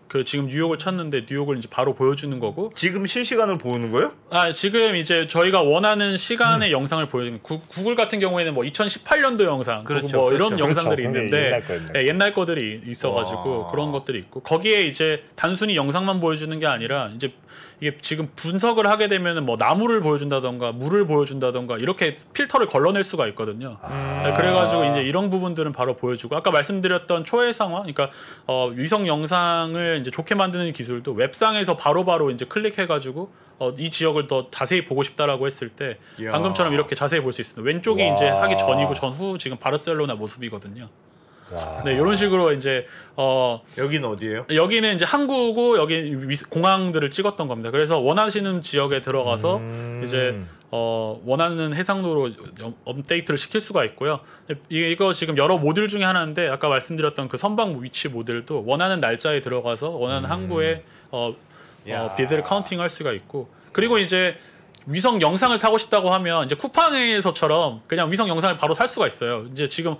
그 지금 뉴욕을 쳤는데 뉴욕을 이제 바로 보여주는 거고. 지금 실시간으로 보는 거예요? 지금 이제 저희가 원하는 시간의 영상을 보여주는 구글 같은 경우에는 뭐 2018년도 영상, 그렇죠, 뭐 그렇죠. 이런 영상들이 있는데 옛날 거들이 있어가지고 그런 것들이 있고 거기에 이제 단순히 영상만 보여주는 게 아니라 이제 이게 지금 분석을 하게 되면은 뭐 나무를 보여준다던가 물을 보여준다던가 이렇게 필터를 걸러낼 수가 있거든요. 네, 그래가지고 이제 이런 부분들은 바로 보여주고 아까 말씀드렸던 초회 상황, 그러니까 위성 영상을 이제 좋게 만드는 기술도 웹상에서 바로바로 이제 클릭해가지고 이 지역을 더 자세히 보고 싶다라고 했을 때 방금처럼 이렇게 자세히 볼 수 있습니다. 왼쪽이 이제 하기 전이고 전후 지금 바르셀로나 모습이거든요. 네, 이런 식으로 이제 여기는 어디예요? 여기는 이제 항구고 여기 공항들을 찍었던 겁니다. 그래서 원하시는 지역에 들어가서 이제 원하는 해상도로 업데이트를 시킬 수가 있고요. 이거 지금 여러 모듈 중에 하나인데 아까 말씀드렸던 그 선박 위치 모듈도 원하는 날짜에 들어가서 원하는 항구에 비드를 카운팅할 수가 있고 그리고 이제 위성 영상을 사고 싶다고 하면 이제 쿠팡에서처럼 그냥 위성 영상을 바로 살 수가 있어요. 이제 지금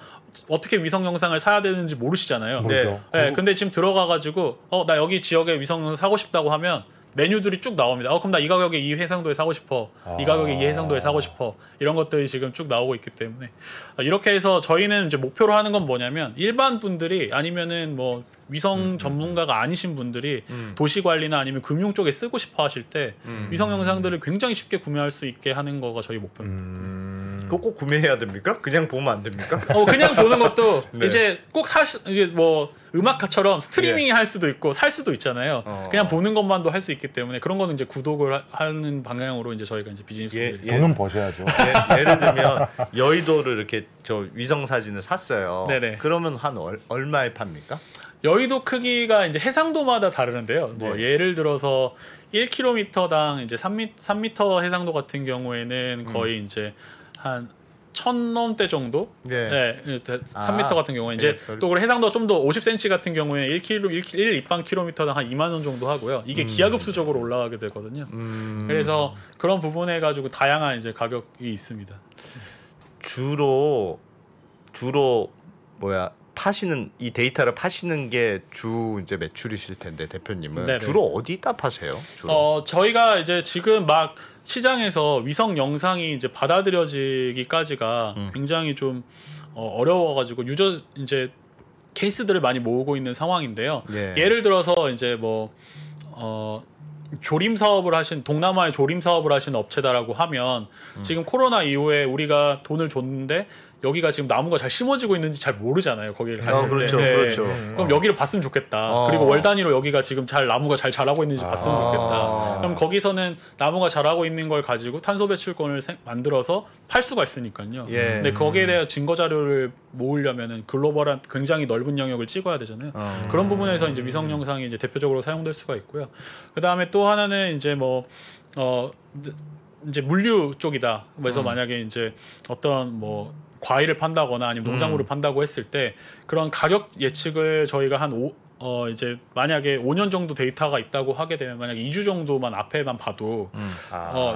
어떻게 위성 영상을 사야 되는지 모르시잖아요. 네, 근데 지금 들어가가지고 나 여기 지역에 위성 영상 사고 싶다고 하면 메뉴들이 쭉 나옵니다. 그럼 나 이 가격에 이 해상도에 사고 싶어. 이 가격에 이 해상도에 사고 싶어. 이런 것들이 지금 쭉 나오고 있기 때문에 이렇게 해서 저희는 이제 목표로 하는 건 뭐냐면 일반 분들이 아니면은 뭐 위성 전문가가 아니신 분들이 도시 관리나 아니면 금융 쪽에 쓰고 싶어 하실 때 위성 영상들을 굉장히 쉽게 구매할 수 있게 하는 거가 저희 목표입니다. 그거 꼭 구매해야 됩니까? 그냥 보면 안 됩니까? 그냥 보는 것도 네. 이제 꼭 이제 뭐 음악처럼 스트리밍 할 수도 있고 살 수도 있잖아요. 그냥 보는 것만도 할 수 있기 때문에 그런 거는 이제 구독을 하는 방향으로 이제 저희가 이제 비즈니스를 돈은 버셔야죠. 예를 들면 여의도를 이렇게 저 위성 사진을 샀어요. 네네. 그러면 한 얼마에 팝니까? 여의도 크기가 이제 해상도마다 다르는데요. 뭐 예를 들어서 1km당 이제 3m 해상도 같은 경우에는 거의 이제 한 1,000원대 정도? 네. 3m 같은 경우에 이제 또 그리고 해상도가 좀 더 50cm 같은 경우에 1 입방 킬로미터당 한 2만 원 정도 하고요. 이게 기하급수적으로 올라가게 되거든요. 그래서 그런 부분에 가지고 다양한 이제 가격이 있습니다. 주로 파시는 이 데이터를 파시는 게 주 이제 매출이실 텐데 대표님은 네네. 주로 어디다 파세요? 주로? 저희가 이제 지금 막 시장에서 위성 영상이 이제 받아들여지기까지가 굉장히 좀 어려워가지고 유저 이제 케이스들을 많이 모으고 있는 상황인데요. 예를 들어서 이제 뭐 조림 사업을 하신 동남아의 조림 사업을 하시는 업체다라고 하면 지금 코로나 이후에 우리가 돈을 줬는데 여기가 지금 나무가 잘 심어지고 있는지 잘 모르잖아요. 거기를 갔을 그렇죠, 때. 그렇죠. 그럼 여기를 봤으면 좋겠다. 그리고 월 단위로 여기가 지금 나무가 잘 자라고 있는지 봤으면 좋겠다. 그럼 거기서는 나무가 자라고 있는 걸 가지고 탄소 배출권을 만들어서 팔 수가 있으니까요. 근데 거기에 대한 증거 자료를 모으려면은 글로벌한 굉장히 넓은 영역을 찍어야 되잖아요. 그런 부분에서 이제 위성 영상이 이제 대표적으로 사용될 수가 있고요. 그 다음에 또 하나는 이제 이제 물류 쪽이다. 그래서 만약에 이제 어떤 뭐 과일을 판다거나 아니면 농작물을 판다고 했을 때 그런 가격 예측을 저희가 이제 만약에 5년 정도 데이터가 있다고 하게 되면 만약에 2주 정도만 앞에만 봐도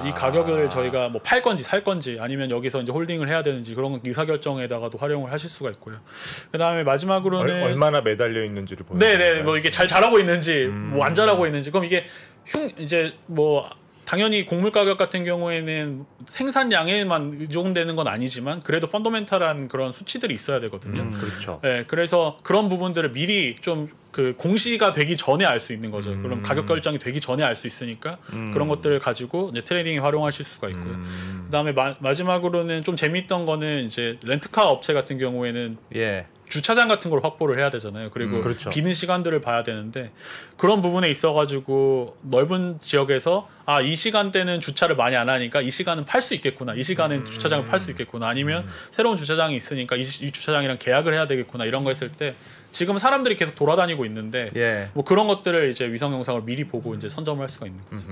이 가격을 저희가 뭐 팔 건지 살 건지 아니면 여기서 이제 홀딩을 해야 되는지 그런 의사결정에다가도 활용을 하실 수가 있고요. 그다음에 마지막으로는 얼마나 매달려 있는지를 보는 네네 뭐 이게 잘 자라고 있는지 뭐 안 자라고 있는지 그럼 이게 이제 뭐 당연히 곡물 가격 같은 경우에는 생산량에만 의존되는 건 아니지만 그래도 펀더멘탈한 그런 수치들이 있어야 되거든요. 그렇죠. 네, 그래서 그런 부분들을 미리 좀 그 공시가 되기 전에 알 수 있는 거죠. 그럼 가격 결정이 되기 전에 알 수 있으니까 그런 것들을 가지고 이제 트레이딩에 활용하실 수가 있고요. 그다음에 마지막으로는 좀 재미있던 거는 이제 렌트카 업체 같은 경우에는 예. 주차장 같은 걸 확보를 해야 되잖아요. 그리고 그렇죠. 비는 시간들을 봐야 되는데 그런 부분에 있어가지고 넓은 지역에서 아, 이 시간대는 주차를 많이 안 하니까 이 시간은 팔 수 있겠구나. 이 시간은 주차장을 팔 수 있겠구나. 아니면 새로운 주차장이 있으니까 이 주차장이랑 계약을 해야 되겠구나. 이런 거 했을 때 지금 사람들이 계속 돌아다니고 있는데 예. 뭐 그런 것들을 이제 위성 영상을 미리 보고 이제 선점을 할 수가 있는 거죠.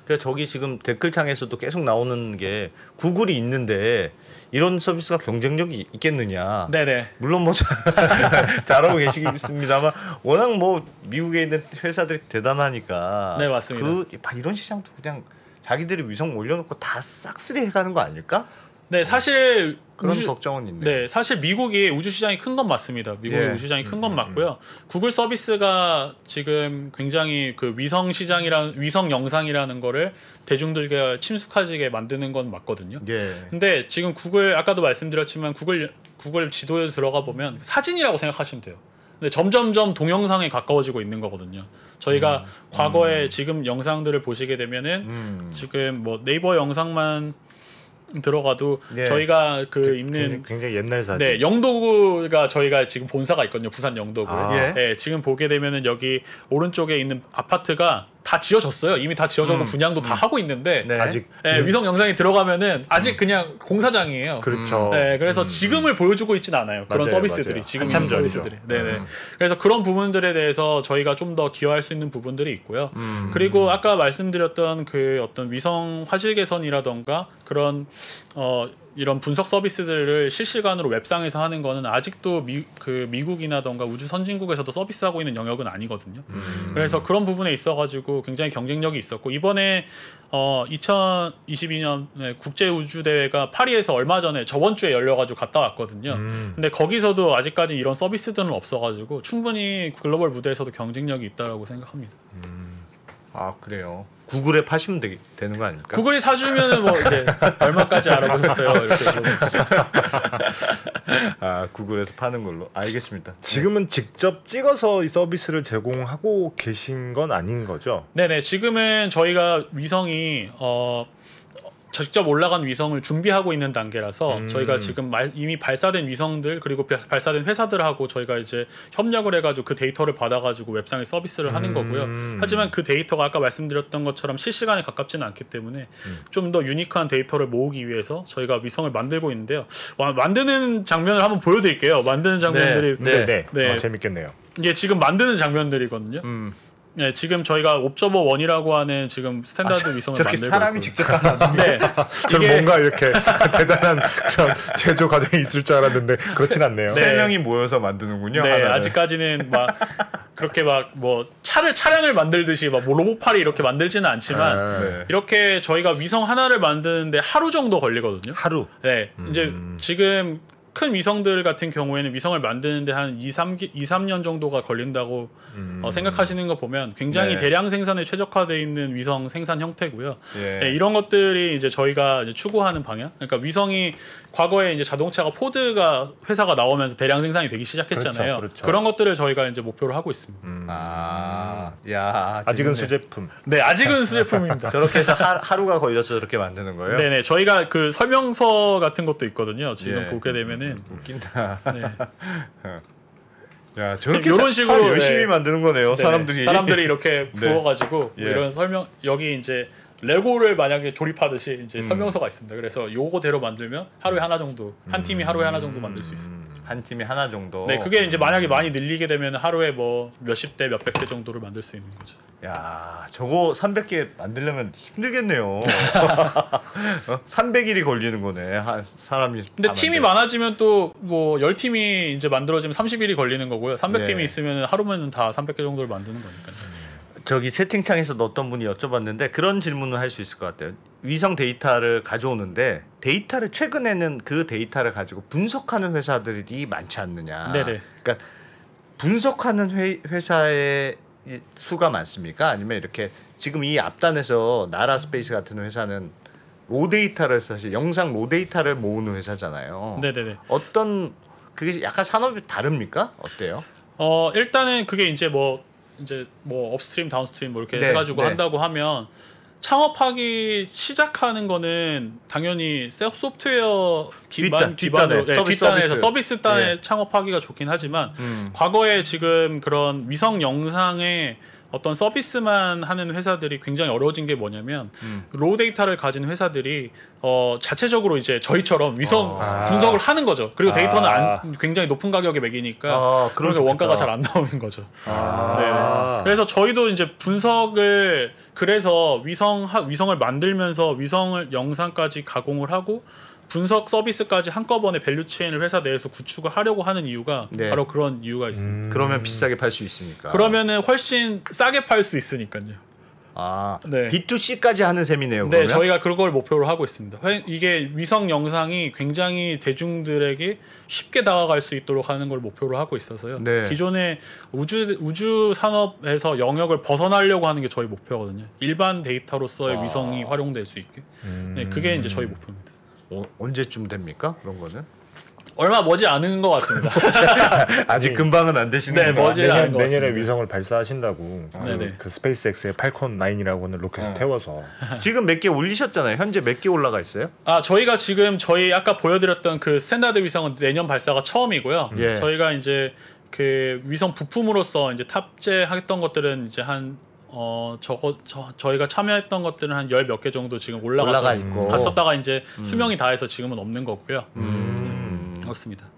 그러니까 저기 지금 댓글창에서도 계속 나오는 게 구글이 있는데 이런 서비스가 경쟁력이 있겠느냐. 네네. 물론 뭐 잘하고 계시겠습니다만 워낙 뭐 미국에 있는 회사들이 대단하니까. 네, 맞습니다. 이런 시장도 그냥 자기들이 위성 올려놓고 다 싹쓸이 해가는 거 아닐까? 네, 사실 그런 걱정은 있네. 네, 사실 미국이 우주 시장이 큰 건 맞습니다. 미국의 예. 우주 시장이 큰 건 맞고요. 구글 서비스가 지금 굉장히 그 위성 영상이라는 거를 대중들에게 친숙하게 만드는 건 맞거든요. 예. 근데 지금 구글 아까도 말씀드렸지만 구글 지도에 들어가 보면 사진이라고 생각하시면 돼요. 근데 점점점 동영상에 가까워지고 있는 거거든요. 저희가 과거에 지금 영상들을 보시게 되면은 지금 뭐 네이버 영상만 들어가도 예. 저희가 그 있는 굉장히 옛날 사진. 네, 영도구가 저희가 지금 본사가 있거든요. 부산 영도구. 예. 네, 지금 보게 되면은 여기 오른쪽에 있는 아파트가 다 지어졌어요. 이미 다 지어져서 분양도 다 하고 있는데 네. 아직 네, 위성 영상이 들어가면은 아직 그냥 공사장이에요. 그렇죠. 네, 그래서 지금을 보여주고 있진 않아요. 그런 맞아요, 서비스들이 맞아요. 지금 한참 있는 전이죠. 서비스들이. 네네. 그래서 그런 부분들에 대해서 저희가 좀 더 기여할 수 있는 부분들이 있고요. 그리고 아까 말씀드렸던 그 어떤 위성 화질 개선이라던가 그런 이런 분석 서비스들을 실시간으로 웹상에서 하는 거는 아직도 미국이나던가 우주 선진국에서도 서비스하고 있는 영역은 아니거든요. 그래서 그런 부분에 있어가지고 굉장히 경쟁력이 있었고 이번에 2022년 국제 우주 대회가 파리에서 얼마 전에 저번 주에 열려가지고 갔다 왔거든요. 근데 거기서도 아직까지 이런 서비스들은 없어가지고 충분히 글로벌 무대에서도 경쟁력이 있다라고 생각합니다. 아 그래요. 구글에 파시면 되는 거 아닙니까? 구글이 사주면은 뭐 이제 얼마까지 알아보셨어요? 이렇게 물어보시죠. 아 구글에서 파는 걸로 알겠습니다. 지금은 직접 찍어서 이 서비스를 제공하고 계신 건 아닌 거죠? 네네. 지금은 저희가 위성이 직접 올라간 위성을 준비하고 있는 단계라서 저희가 지금 이미 발사된 위성들 그리고 발사된 회사들하고 저희가 이제 협력을 해가지고 그 데이터를 받아가지고 웹상에 서비스를 하는 거고요. 하지만 그 데이터가 아까 말씀드렸던 것처럼 실시간에 가깝지는 않기 때문에 좀 더 유니크한 데이터를 모으기 위해서 저희가 위성을 만들고 있는데요. 만드는 장면을 한번 보여드릴게요. 만드는 장면들이 네. 재밌겠네요. 이게 지금 만드는 장면들이거든요. 네, 지금 저희가 옵저버 1이라고 하는 지금 스탠다드 위성을 저렇게 만들고 사람이 있고요. 직접 하는데 네, 저는 뭔가 이렇게 대단한 그런 제조 과정이 있을 줄 알았는데 그렇진 않네요. 네. 세 명이 모여서 만드는군요. 네, 하나를. 아직까지는 막 그렇게 막 뭐 차량을 만들듯이 막 뭐 로봇팔이 이렇게 만들지는 않지만 네. 이렇게 저희가 위성 하나를 만드는데 하루 정도 걸리거든요. 하루. 네, 이제 지금 큰 위성들 같은 경우에는 위성을 만드는데 한 2-3년 정도가 걸린다고 생각하시는 거 보면 굉장히 네. 대량 생산에 최적화되어 있는 위성 생산 형태고요. 예. 네, 이런 것들이 이제 저희가 이제 추구하는 방향. 그러니까 위성이 과거에 이제 자동차가 포드가 회사가 나오면서 대량 생산이 되기 시작했잖아요. 그렇죠. 그런 것들을 저희가 이제 목표로 하고 있습니다. 야 아직은 재밌네. 수제품. 네, 아직은 수제품입니다. 저렇게 해서 하루가 걸려서 저렇게 만드는 거예요? 네네, 저희가 그 설명서 같은 것도 있거든요. 지금 예. 보게 되면은 웃긴다. 네. 야 저렇게 이런 식으로 열심히 네. 만드는 거네요. 네네. 사람들이 이렇게 네. 부어가지고 뭐 예. 이런 설명 여기 이제 레고를 만약에 조립하듯이 이제 설명서가 있습니다. 그래서 요거대로 만들면 하루에 하나 정도 한 팀이 하루에 하나 정도 만들 수 있습니다. 한 팀이 하나 정도. 네, 그게 이제 만약에 많이 늘리게 되면 하루에 뭐 몇십 대, 몇백 대 정도를 만들 수 있는 거죠. 야 저거 300개 만들려면 힘들겠네요. 300일이 걸리는 거네. 사람이. 근데 다 팀이 만들어. 많아지면 또 뭐 10팀이 이제 만들어지면 30일이 걸리는 거고요. 300팀이 예. 있으면 하루면 다 300개 정도를 만드는 거니까요. 저기 채팅창에서 어떤 분이 여쭤봤는데 그런 질문을 할 수 있을 것 같아요. 위성 데이터를 가져오는데 데이터를 최근에는 그 데이터를 가지고 분석하는 회사들이 많지 않느냐. 네네. 그러니까 분석하는 회사의 수가 많습니까? 아니면 이렇게 지금 이 앞단에서 나라 스페이스 같은 회사는 로 데이터를 사실 영상 로 데이터를 모으는 회사잖아요. 네네네. 어떤 그게 약간 산업이 다릅니까? 어때요? 일단은 그게 이제 뭐 업스트림 다운스트림 뭐 이렇게 네, 해가지고 네. 한다고 하면 창업하기 시작하는 거는 당연히 소프트웨어 기반으로 뒷단에서 서비스 단에 창업하기가 좋긴 하지만 과거에 지금 그런 위성 영상의 어떤 서비스만 하는 회사들이 굉장히 어려워진 게 뭐냐면 로우 데이터를 가진 회사들이 자체적으로 이제 저희처럼 위성 분석을 하는 거죠. 그리고 데이터는 굉장히 높은 가격에 매기니까 그러니까 원가가 잘 안 나오는 거죠. 네. 그래서 저희도 이제 분석을 그래서 위성을 만들면서 위성을 영상까지 가공을 하고 분석 서비스까지 한꺼번에 밸류체인을 회사 내에서 구축을 하려고 하는 이유가 바로 그런 이유가 있습니다. 그러면 비싸게 팔 수 있으니까. 그러면은 훨씬 싸게 팔 수 있으니까요. 네. B2C까지 하는 셈이네요. 네, 그러면? 저희가 그걸 목표로 하고 있습니다. 이게 위성 영상이 굉장히 대중들에게 쉽게 다가갈 수 있도록 하는 걸 목표로 하고 있어서요. 네. 기존의 우주 산업에서 영역을 벗어나려고 하는 게 저희 목표거든요. 일반 데이터로서의 위성이 활용될 수 있게. 네, 그게 이제 저희 목표입니다. 언제쯤 됩니까? 그런 거는? 얼마 머지 않은 것 같습니다. 아직 금방은 안 되시는 네, 머지 않은 것 같습니다. 내년에 위성을 발사하신다고 그 스페이스X의 팔콘 9이라고 하는 로켓을 태워서 지금 몇 개 올리셨잖아요. 현재 몇 개 올라가 있어요? 저희가 지금 저희 아까 보여드렸던 그 스탠다드 위성은 내년 발사가 처음이고요. 예. 저희가 이제 그 위성 부품으로서 이제 탑재했던 것들은 이제 저희가 참여했던 것들은 한 10몇 개 정도 지금 올라가 있고 갔었다가 이제 수명이 다해서 지금은 없는 거고요. 그렇습니다.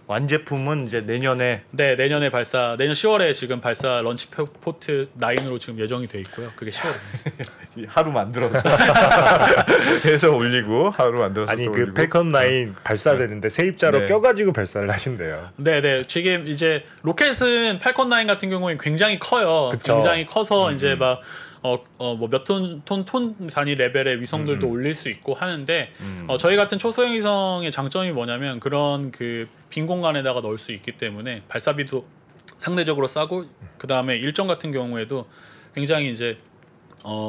완제품은 이제 내년에 내년에 발사, 내년 10월에 지금 발사 런치 포트 9으로 지금 예정이 돼 있고요. 그게 10월입니다. 하루 만들어서 해서 올리고 하루 만들어서 아니 또 그 올리고. 팔콘 9 발사되는데 세입자로 껴가지고 발사를 하신대요. 네. 지금 이제 로켓은 팔콘 9 같은 경우에 굉장히 커요. 그쵸. 굉장히 커서 이제 막 뭐 몇 톤 단위 레벨의 위성들도 올릴 수 있고 하는데 저희 같은 초소형 위성의 장점이 뭐냐면 그런 그 빈 공간에다가 넣을 수 있기 때문에 발사비도 상대적으로 싸고 그 다음에 일정 같은 경우에도 굉장히 이제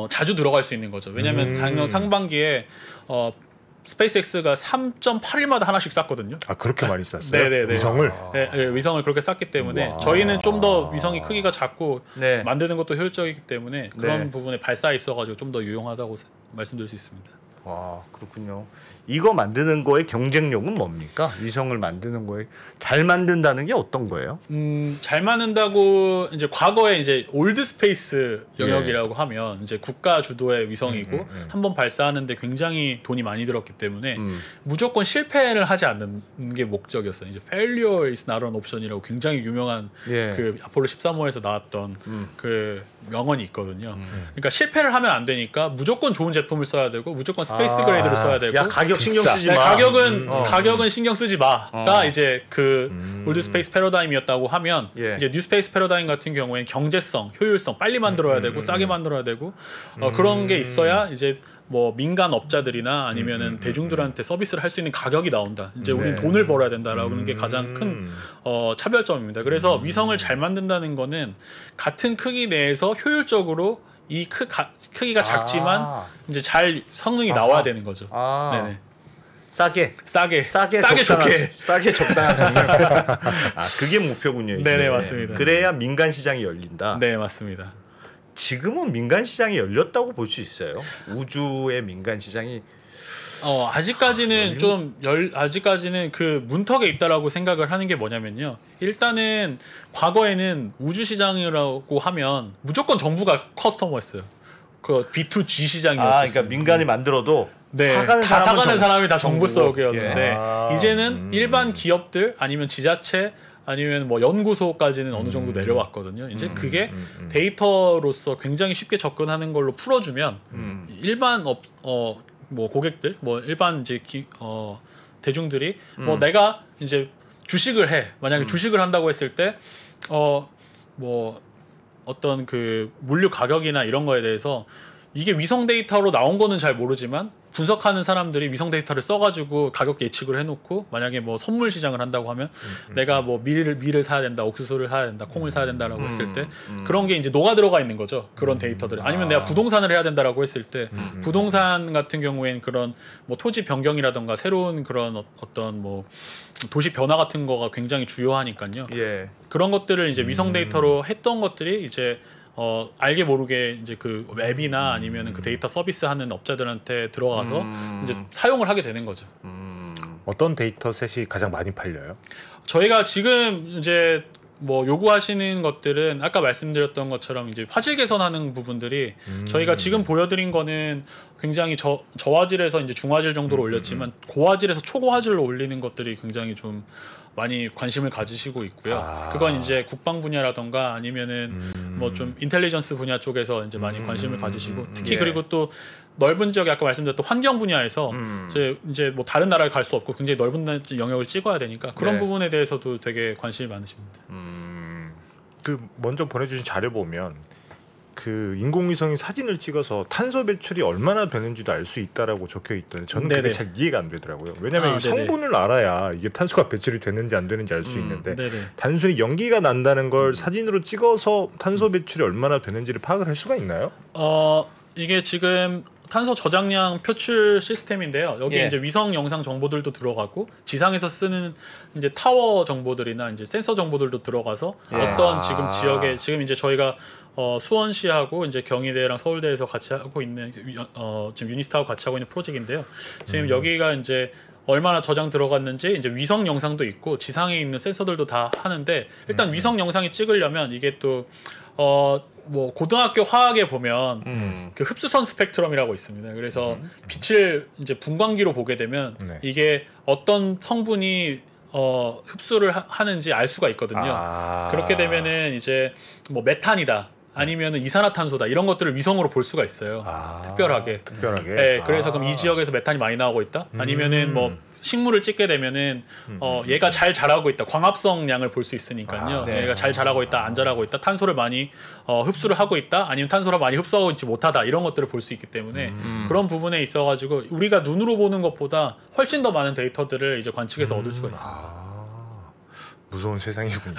자주 들어갈 수 있는 거죠. 왜냐하면 작년 상반기에 스페이스X가 3.8일마다 하나씩 쐈거든요. 그렇게 많이 쐈어요? 네네네. 위성을? 네, 위성을 그렇게 쐈기 때문에 저희는 좀 더 위성이 크기가 작고 만드는 것도 효율적이기 때문에 그런 부분에 발사에 있어가지고 좀 더 유용하다고 말씀드릴 수 있습니다. 와, 그렇군요. 이거 만드는 거의 경쟁력은 뭡니까? 위성을 만드는 거에 잘 만든다는 게 어떤 거예요? 잘 만든다고 이제 과거에 이제 올드 스페이스 영역이라고 하면 이제 국가 주도의 위성이고 한번 발사하는데 굉장히 돈이 많이 들었기 때문에 무조건 실패를 하지 않는 게 목적이었어요. 이제 failure is not an option이라고 굉장히 유명한 그 아폴로 13호에서 나왔던 그 명언이 있거든요. 그러니까 실패를 하면 안 되니까 무조건 좋은 제품을 써야 되고 무조건 스페이스 그레이드를 써야 되고 야, 가격 신경 쓰지 마. 가격은 신경 쓰지 마가 이제 그 올드 스페이스 패러다임이었다고 하면 이제 뉴 스페이스 패러다임 같은 경우에는 경제성, 효율성 빨리 만들어야 되고 싸게 만들어야 되고 그런 게 있어야 이제 뭐 민간 업자들이나 아니면은 대중들한테 서비스를 할 수 있는 가격이 나온다. 이제 우린 돈을 벌어야 된다라는 게 가장 큰 차별점입니다. 그래서 위성을 잘 만든다는 거는 같은 크기 내에서 효율적으로 이 크기가 작지만 이제 잘 성능이 나와야 되는 거죠. 네네. 싸게 좋게 싸게 적당한 성능. 그게 목표군요. 이제. 네네 맞습니다. 그래야 민간 시장이 열린다. 네 맞습니다. 지금은 민간 시장이 열렸다고 볼 수 있어요. 우주의 민간 시장이 아직까지는 아직까지는 그 문턱에 있다라고 생각을 하는 게 뭐냐면요. 일단은 과거에는 우주 시장이라고 하면 무조건 정부가 커스터머였어요. 그 B2G 시장이었어요. 그러니까 민간이 만들어도 사가는 사람이 다 정부 속이었는데 이제는 일반 기업들 아니면 지자체 아니면 뭐 연구소까지는 어느 정도 내려왔거든요. 이제 그게 데이터로서 굉장히 쉽게 접근하는 걸로 풀어주면 일반 뭐 고객들, 뭐 일반 이제 대중들이 뭐 내가 이제 주식을 해. 만약에 주식을 한다고 했을 때 뭐 어떤 그 물류 가격이나 이런 거에 대해서 이게 위성 데이터로 나온 거는 잘 모르지만 분석하는 사람들이 위성 데이터를 써가지고 가격 예측을 해놓고 만약에 뭐 선물 시장을 한다고 하면 내가 뭐 밀을 사야 된다, 옥수수를 사야 된다, 콩을 사야 된다라고 했을 때 그런 게 이제 녹아 들어가 있는 거죠. 그런 데이터들. 아니면 내가 부동산을 해야 된다라고 했을 때 부동산 같은 경우엔 그런 뭐 토지 변경이라던가 새로운 그런 어떤 뭐 도시 변화 같은 거가 굉장히 주요하니까요. 예. 그런 것들을 이제 위성 데이터로 했던 것들이 이제 알게 모르게 이제 그 앱이나 아니면 그 데이터 서비스 하는 업자들한테 들어가서 이제 사용을 하게 되는 거죠. 어떤 데이터셋이 가장 많이 팔려요? 저희가 지금 이제 뭐 요구하시는 것들은 아까 말씀드렸던 것처럼 이제 화질 개선하는 부분들이 저희가 지금 보여드린 거는 굉장히 저화질에서 이제 중화질 정도로 올렸지만 고화질에서 초고화질로 올리는 것들이 굉장히 좀 많이 관심을 가지시고 있고요. 그건 이제 국방 분야라던가 아니면은 뭐 좀 인텔리전스 분야 쪽에서 이제 많이 관심을 가지시고 특히 예. 그리고 또 넓은 지역에 아까 말씀드렸던 환경 분야에서 이제 뭐 다른 나라를 갈 수 없고 굉장히 넓은 영역을 찍어야 되니까 그런 네. 부분에 대해서도 되게 관심이 많으십니다. 그 먼저 보내주신 자료 보면 그 인공위성이 사진을 찍어서 탄소 배출이 얼마나 되는지도 알 수 있다라고 적혀 있던데 저는 그게 네네. 잘 이해가 안 되더라고요. 왜냐하면 네네. 성분을 알아야 이게 탄소가 배출이 되는지 안 되는지 알 수 있는데 네네. 단순히 연기가 난다는 걸 사진으로 찍어서 탄소 배출이 얼마나 되는지를 파악을 할 수가 있나요? 이게 지금 탄소 저장량 표출 시스템인데요. 여기에 예. 이제 위성 영상 정보들도 들어가고 지상에서 쓰는 이제 타워 정보들이나 이제 센서 정보들도 들어가서 어떤 지금 지역에 지금 이제 저희가 수원시하고 이제 경희대랑 서울대에서 같이 하고 있는 지금 유니스트하고 같이 하고 있는 프로젝트인데요. 지금 여기가 이제 얼마나 저장 들어갔는지 이제 위성 영상도 있고 지상에 있는 센서들도 다 하는데 일단 위성 영상이 찍으려면 이게 또 뭐 고등학교 화학에 보면 그 흡수선 스펙트럼이라고 있습니다. 그래서 빛을 이제 분광기로 보게 되면 네. 이게 어떤 성분이 흡수를 하는지 알 수가 있거든요. 그렇게 되면은 이제 뭐 메탄이다. 아니면은 이산화탄소다 이런 것들을 위성으로 볼 수가 있어요. 특별하게. 네, 그래서 그럼 이 지역에서 메탄이 많이 나오고 있다. 아니면은 뭐 식물을 찍게 되면은 얘가 잘 자라고 있다. 광합성량을 볼 수 있으니까요. 네. 얘가 잘 자라고 있다, 안 자라고 있다. 탄소를 많이 흡수를 하고 있다. 아니면 탄소를 많이 흡수하고 있지 못하다. 이런 것들을 볼 수 있기 때문에 그런 부분에 있어가지고 우리가 눈으로 보는 것보다 훨씬 더 많은 데이터들을 이제 관측해서 얻을 수가 있습니다. 무서운 세상이군요.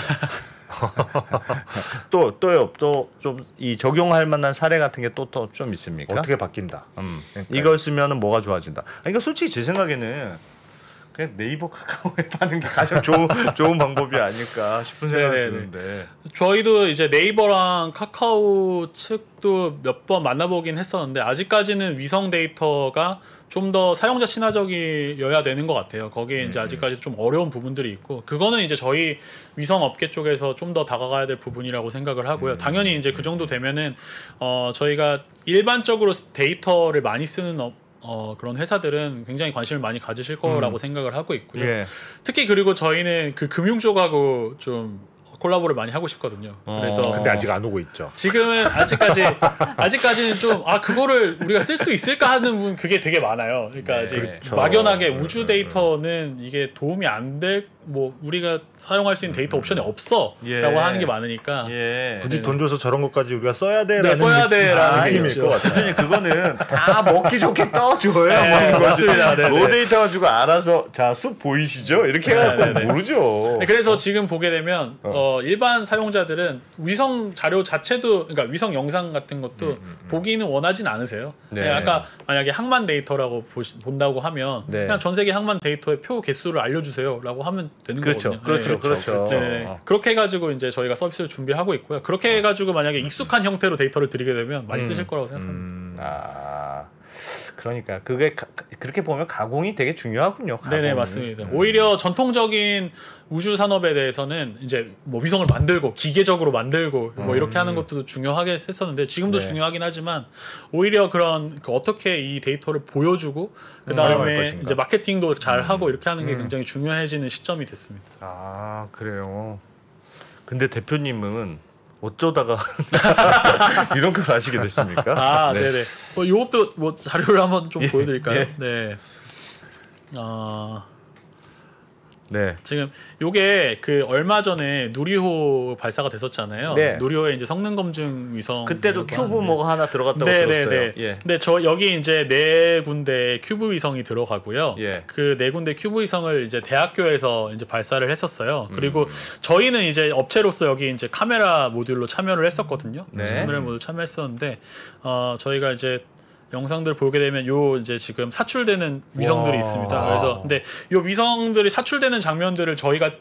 또요. 또 좀 이 적용할 만한 사례 같은 게 또 좀 있습니까? 어떻게 바뀐다? 그러니까. 이걸 쓰면은 뭐가 좋아진다. 그러니까 솔직히 제 생각에는 그냥 네이버 카카오에 파는 게 가장 좋은 방법이 아닐까 싶은 생각이 드는데. 저희도 이제 네이버랑 카카오 측도 몇 번 만나보긴 했었는데 아직까지는 위성 데이터가 좀 더 사용자 친화적이어야 되는 것 같아요. 거기에 이제 아직까지 좀 어려운 부분들이 있고 그거는 이제 저희 위성 업계 쪽에서 좀 더 다가가야 될 부분이라고 생각을 하고요. 당연히 이제 그 정도 되면은 저희가 일반적으로 데이터를 많이 쓰는 그런 회사들은 굉장히 관심을 많이 가지실 거라고 생각을 하고 있고요. 예. 특히 그리고 저희는 그 금융 쪽하고 좀 콜라보를 많이 하고 싶거든요. 그래서 근데 아직 안 오고 있죠. 지금은 아직까지는 좀 그거를 우리가 쓸 수 있을까 하는 부분 그게 되게 많아요. 그러니까 네, 아직 그렇죠. 막연하게 우주 데이터는 이게 도움이 안 될 뭐 우리가 사용할 수 있는 데이터 옵션이 없어라고 예. 하는 게 많으니까 예. 굳이 돈 줘서 저런 것까지 우리가 써야 돼라는 네, 써야 돼라는 게 느낌일 있죠. 것 같아요. 대표님 그거는 다 먹기 좋게 떠줘요. 네, 맞습니다. 네, 로 네. 데이터 가지고 알아서 자 숲 보이시죠? 이렇게 해갖고 네, 네. 모르죠. 네, 그래서 지금 보게 되면 일반 사용자들은 위성 자료 자체도 그러니까 위성 영상 같은 것도 보기는 원하진 않으세요. 네. 네, 아까 만약에 항만 데이터라고 본다고 하면 네. 그냥 전 세계 항만 데이터의 표 개수를 알려주세요라고 하면 되는 거거든요. 그렇죠. 네. 그렇게 해가지고 이제 저희가 서비스를 준비하고 있고요. 그렇게 해가지고 만약에 익숙한 형태로 데이터를 드리게 되면 많이 쓰실 거라고 생각합니다. 그러니까 그게 그렇게 보면 가공이 되게 중요하군요. 가공은. 네네 맞습니다. 오히려 전통적인 우주 산업에 대해서는 이제 뭐 위성을 만들고 기계적으로 만들고 뭐 이렇게 하는 것도 중요하게 했었는데 지금도 네. 중요하긴 하지만 오히려 그런 어떻게 이 데이터를 보여주고 그 활용할 다음에 것인가. 이제 마케팅도 잘 하고 이렇게 하는 게 굉장히 중요해지는 시점이 됐습니다. 아 그래요. 근데 대표님은 어쩌다가 이런 걸 하시게 됐습니까? 네. 네네. 이것도 뭐 자료를 한번 좀 보여드릴까요? 예. 네. 네. 지금 요게 그 얼마 전에 누리호 발사가 됐었잖아요. 네. 누리호의 이제 성능 검증 위성. 그때도 큐브 뭐가 하나 들어갔다고 네네네. 들었어요. 예. 근데 저 여기 이제 4군데 큐브 위성이 들어가고요. 예. 그 4군데 큐브 위성을 이제 대학교에서 이제 발사를 했었어요. 그리고 저희는 이제 업체로서 여기 이제 카메라 모듈로 참여를 했었거든요. 네. 카메라 모듈 참여했었는데 저희가 이제 영상들 보게 되면 요 이제 지금 사출되는 위성들이 있습니다. 그래서 근데 요 위성들이 사출되는 장면들을 저희가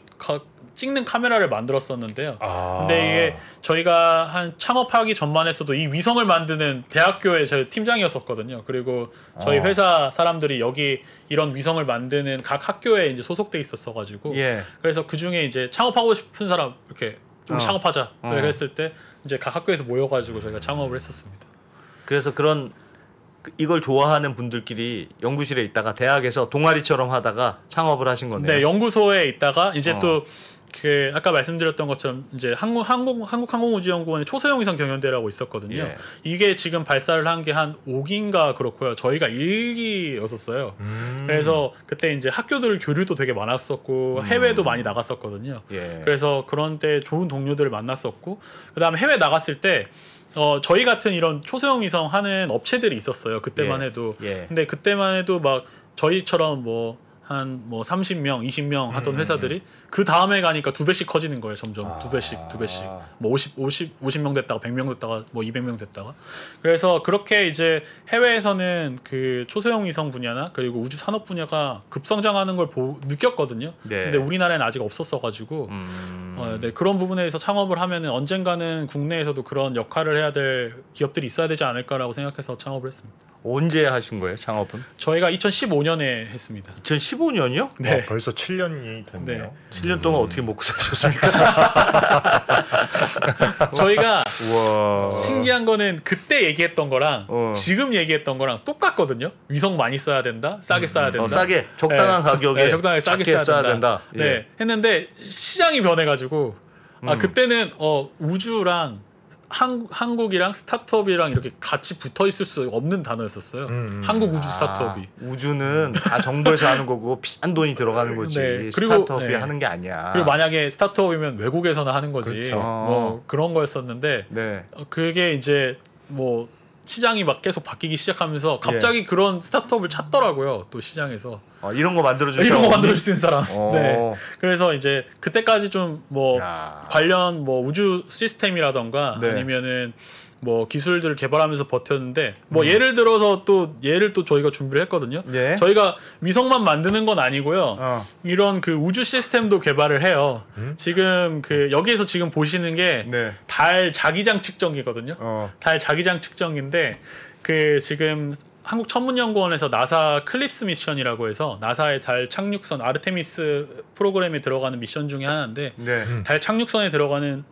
찍는 카메라를 만들었었는데요. 근데 이게 저희가 한 창업하기 전만 해서도 이 위성을 만드는 대학교의 저희 팀장이었었거든요. 그리고 저희 회사 사람들이 여기 이런 위성을 만드는 각 학교에 이제 소속돼 있었어가지고 예. 그래서 그 중에 이제 창업하고 싶은 사람 이렇게 좀 창업하자 이렇게 했을 때 이제 각 학교에서 모여가지고 저희가 창업을 했었습니다. 그래서 그런 이걸 좋아하는 분들끼리 연구실에 있다가 대학에서 동아리처럼 하다가 창업을 하신 거네요. 네, 연구소에 있다가 이제 또 그 아까 말씀드렸던 것처럼 이제 한국항공우주연구원의 초소형 위성 경연대라고 있었거든요. 예. 이게 지금 발사를 한 게 한 5기인가 그렇고요. 저희가 1기였었어요. 그래서 그때 이제 학교들 교류도 되게 많았었고 해외도 많이 나갔었거든요. 예. 그래서 그런 때 좋은 동료들을 만났었고 그다음에 해외 나갔을 때 저희 같은 이런 초소형 위성 하는 업체들이 있었어요. 그때만 예. 해도. 예. 근데 그때만 해도 막 저희처럼 한 30명, 20명 하던 회사들이 그 다음에 가니까 2배씩 커지는 거예요. 점점 2배씩. 뭐 50명 됐다가 100명 됐다가 뭐 200명 됐다가. 그래서 그렇게 이제 해외에서는 그 초소형 위성 분야나 그리고 우주 산업 분야가 급성장하는 걸 느꼈거든요. 네. 근데 우리나라에는 아직 없었어 가지고 네, 그런 부분에서 창업을 하면은 언젠가는 국내에서도 그런 역할을 해야 될 기업들이 있어야 되지 않을까라고 생각해서 창업을 했습니다. 언제 하신 거예요, 창업은? 저희가 2015년에 했습니다. 2015년이요? 네. 벌써 7년이 됐네요. 네. 7년 동안 어떻게 먹고 사셨습니까? 저희가 우와. 신기한 거는 그때 얘기했던 거랑 지금 얘기했던 거랑 똑같거든요. 위성 많이 써야 된다, 싸게 써야 된다. 싸게 적당한 가격에 적당하게 싸게 작게 써야 된다. 예. 네, 했는데 시장이 변해가지고 그때는 우주랑 한국이랑 스타트업이랑 이렇게 같이 붙어 있을 수 없는 단어였었어요. 한국 우주 스타트업이. 우주는 다 정부에서 하는 거고 비싼 돈이 들어가는 거지. 네. 그리고, 스타트업이 네. 하는 게 아니야. 그리고 만약에 스타트업이면 외국에서나 하는 거지. 그렇죠. 뭐 그런 거였었는데 네. 그게 이제 뭐 시장이 막 계속 바뀌기 시작하면서 갑자기 그런 스타트업을 찾더라고요. 또 시장에서. 이런 거 만들어줄 이런 거 만들어줄 수 있는 사람. 어. 네. 그래서 이제 그때까지 좀 뭐 야. 관련 뭐 우주 시스템이라던가 네. 아니면은 뭐 기술들을 개발하면서 버텼는데 뭐 예를 들어서 또 저희가 준비를 했거든요. 네. 저희가 위성만 만드는 건 아니고요. 이런 그 우주 시스템도 개발을 해요. 지금 그 여기에서 지금 보시는 게 네. 달 자기장 측정기거든요. 달 자기장 측정기인데 그 지금 한국천문연구원에서 나사 클립스 미션이라고 해서 나사의 달 착륙선 아르테미스 프로그램에 들어가는 미션 중에 하나인데 네. 달 착륙선에 들어가는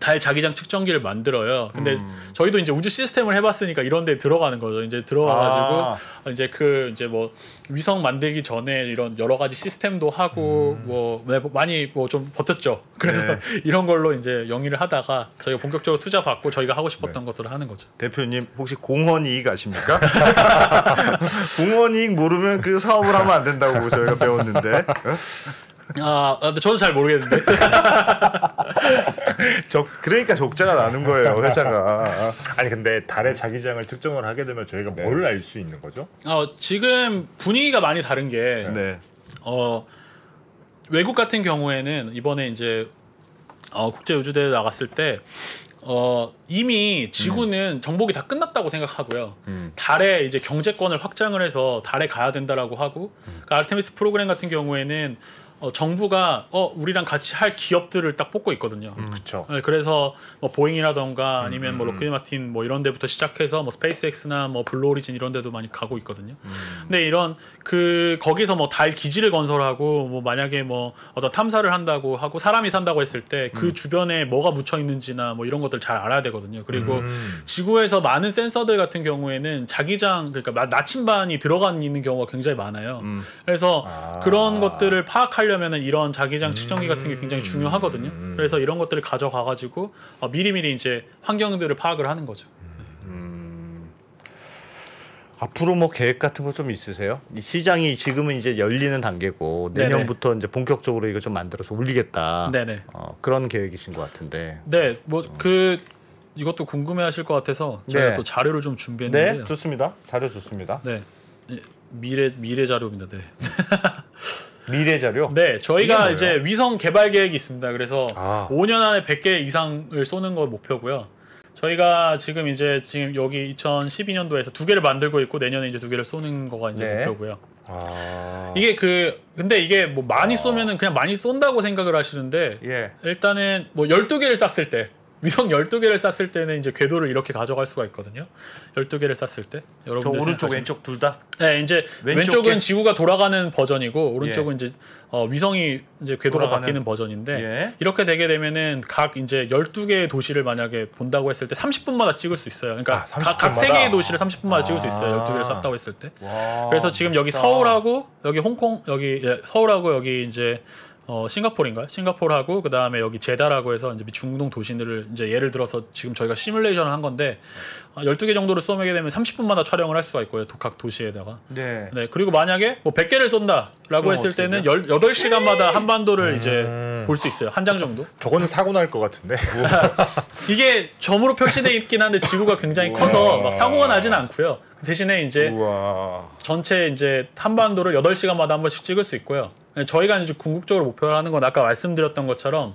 달 자기장 측정기를 만들어요. 근데 저희도 이제 우주 시스템을 해봤으니까 이런 데 들어가는 거죠. 이제 들어가가지고 이제 뭐 위성 만들기 전에 이런 여러 가지 시스템도 하고 뭐 많이 뭐 좀 버텼죠. 그래서 네. 이런 걸로 이제 영위를 하다가 저희가 본격적으로 투자 받고 저희가 하고 싶었던 것들을 하는 거죠. 대표님 혹시 공헌이익 아십니까? 공헌이익 모르면 그 사업을 하면 안 된다고 저희가 배웠는데. 근데 저도 잘 모르겠는데. 그러니까 적자가 나는 거예요, 회사가. 아니 근데 달의 자기장을 측정을 하게 되면 저희가 뭘 알 수 있는 거죠? 지금 분위기가 많이 다른 게 네. 외국 같은 경우에는 이번에 이제 국제 우주대회 나갔을 때 이미 지구는 정복이 다 끝났다고 생각하고요. 달에 이제 경제권을 확장을 해서 달에 가야 된다라고 하고 그러니까 아르테미스 프로그램 같은 경우에는 정부가 우리랑 같이 할 기업들을 딱 뽑고 있거든요. 그렇죠. 네, 그래서 뭐 보잉이라던가 아니면 뭐 로키드 마틴 뭐 이런 데부터 시작해서 뭐 스페이스X나 뭐 블루 오리진 이런 데도 많이 가고 있거든요. 근데 이런 거기서 뭐 달 기지를 건설하고 뭐 만약에 뭐 어떤 탐사를 한다고 하고 사람이 산다고 했을 때 그 주변에 뭐가 묻혀 있는지나 뭐 이런 것들 잘 알아야 되거든요. 그리고 지구에서 많은 센서들 같은 경우에는 자기장 그러니까 나침반이 들어가 있는 경우가 굉장히 많아요. 그래서 그런 것들을 파악하려면은 이런 자기장 측정기 같은 게 굉장히 중요하거든요. 그래서 이런 것들을 가져가 가지고 미리미리 이제 환경들을 파악을 하는 거죠. 앞으로 뭐 계획 같은 거 좀 있으세요? 이 시장이 지금은 이제 열리는 단계고 내년부터 이제 본격적으로 이거 좀 만들어서 올리겠다. 네네. 그런 계획이신 것 같은데. 네, 뭐 이것도 궁금해하실 것 같아서 제가 또 자료를 좀 준비했는데요. 네, 좋습니다. 자료 좋습니다. 네, 미래 자료입니다. 네. 미래 자료? 네, 저희가 이제 위성 개발 계획이 있습니다. 그래서 5년 안에 100개 이상을 쏘는 걸 목표고요. 저희가 지금 여기 2012년도에서 2개를 만들고 있고 내년에 이제 2개를 쏘는 거가 이제 목표고요. 이게 근데 이게 뭐 많이 쏘면은 그냥 많이 쏜다고 생각을 하시는데 일단은 뭐 12개를 쐈을 때 위성 12개를 쐈을 때는 이제 궤도를 이렇게 가져갈 수가 있거든요. 12개를 쐈을 때. 여러분들 오른쪽 왼쪽 둘 다? 네, 이제 왼쪽은 지구가 돌아가는 버전이고 오른쪽은 이제 위성이 이제 궤도가 바뀌는 버전인데 이렇게 되게 되면은 각 이제 12개의 도시를 만약에 본다고 했을 때 30분마다 찍을 수 있어요. 그러니까 각 3개의 도시를 30분마다 찍을 수 있어요. 12개를 쐈다고 했을 때. 그래서 지금 여기 서울하고 여기 홍콩 여기 서울하고 여기 이제 싱가포르인가요? 싱가포르하고 그 다음에 여기 제다라고 해서 이제 중동 도시들을 이제 예를 들어서 지금 저희가 시뮬레이션을 한 건데 12개 정도를 쏘게 되면 30분마다 촬영을 할 수가 있고요. 각 도시에다가. 네. 그리고 만약에 뭐 100개를 쏜다라고 했을 때는 8시간마다 한반도를 이제 볼 수 있어요. 한 장 정도. 저거는 사고 날 것 같은데. 이게 점으로 표시되어 있긴 한데 지구가 굉장히 커서 막 사고가 나진 않고요. 대신에 이제 전체 이제 한반도를 8시간마다 한 번씩 찍을 수 있고요. 저희가 이제 궁극적으로 목표를 하는 건 아까 말씀드렸던 것처럼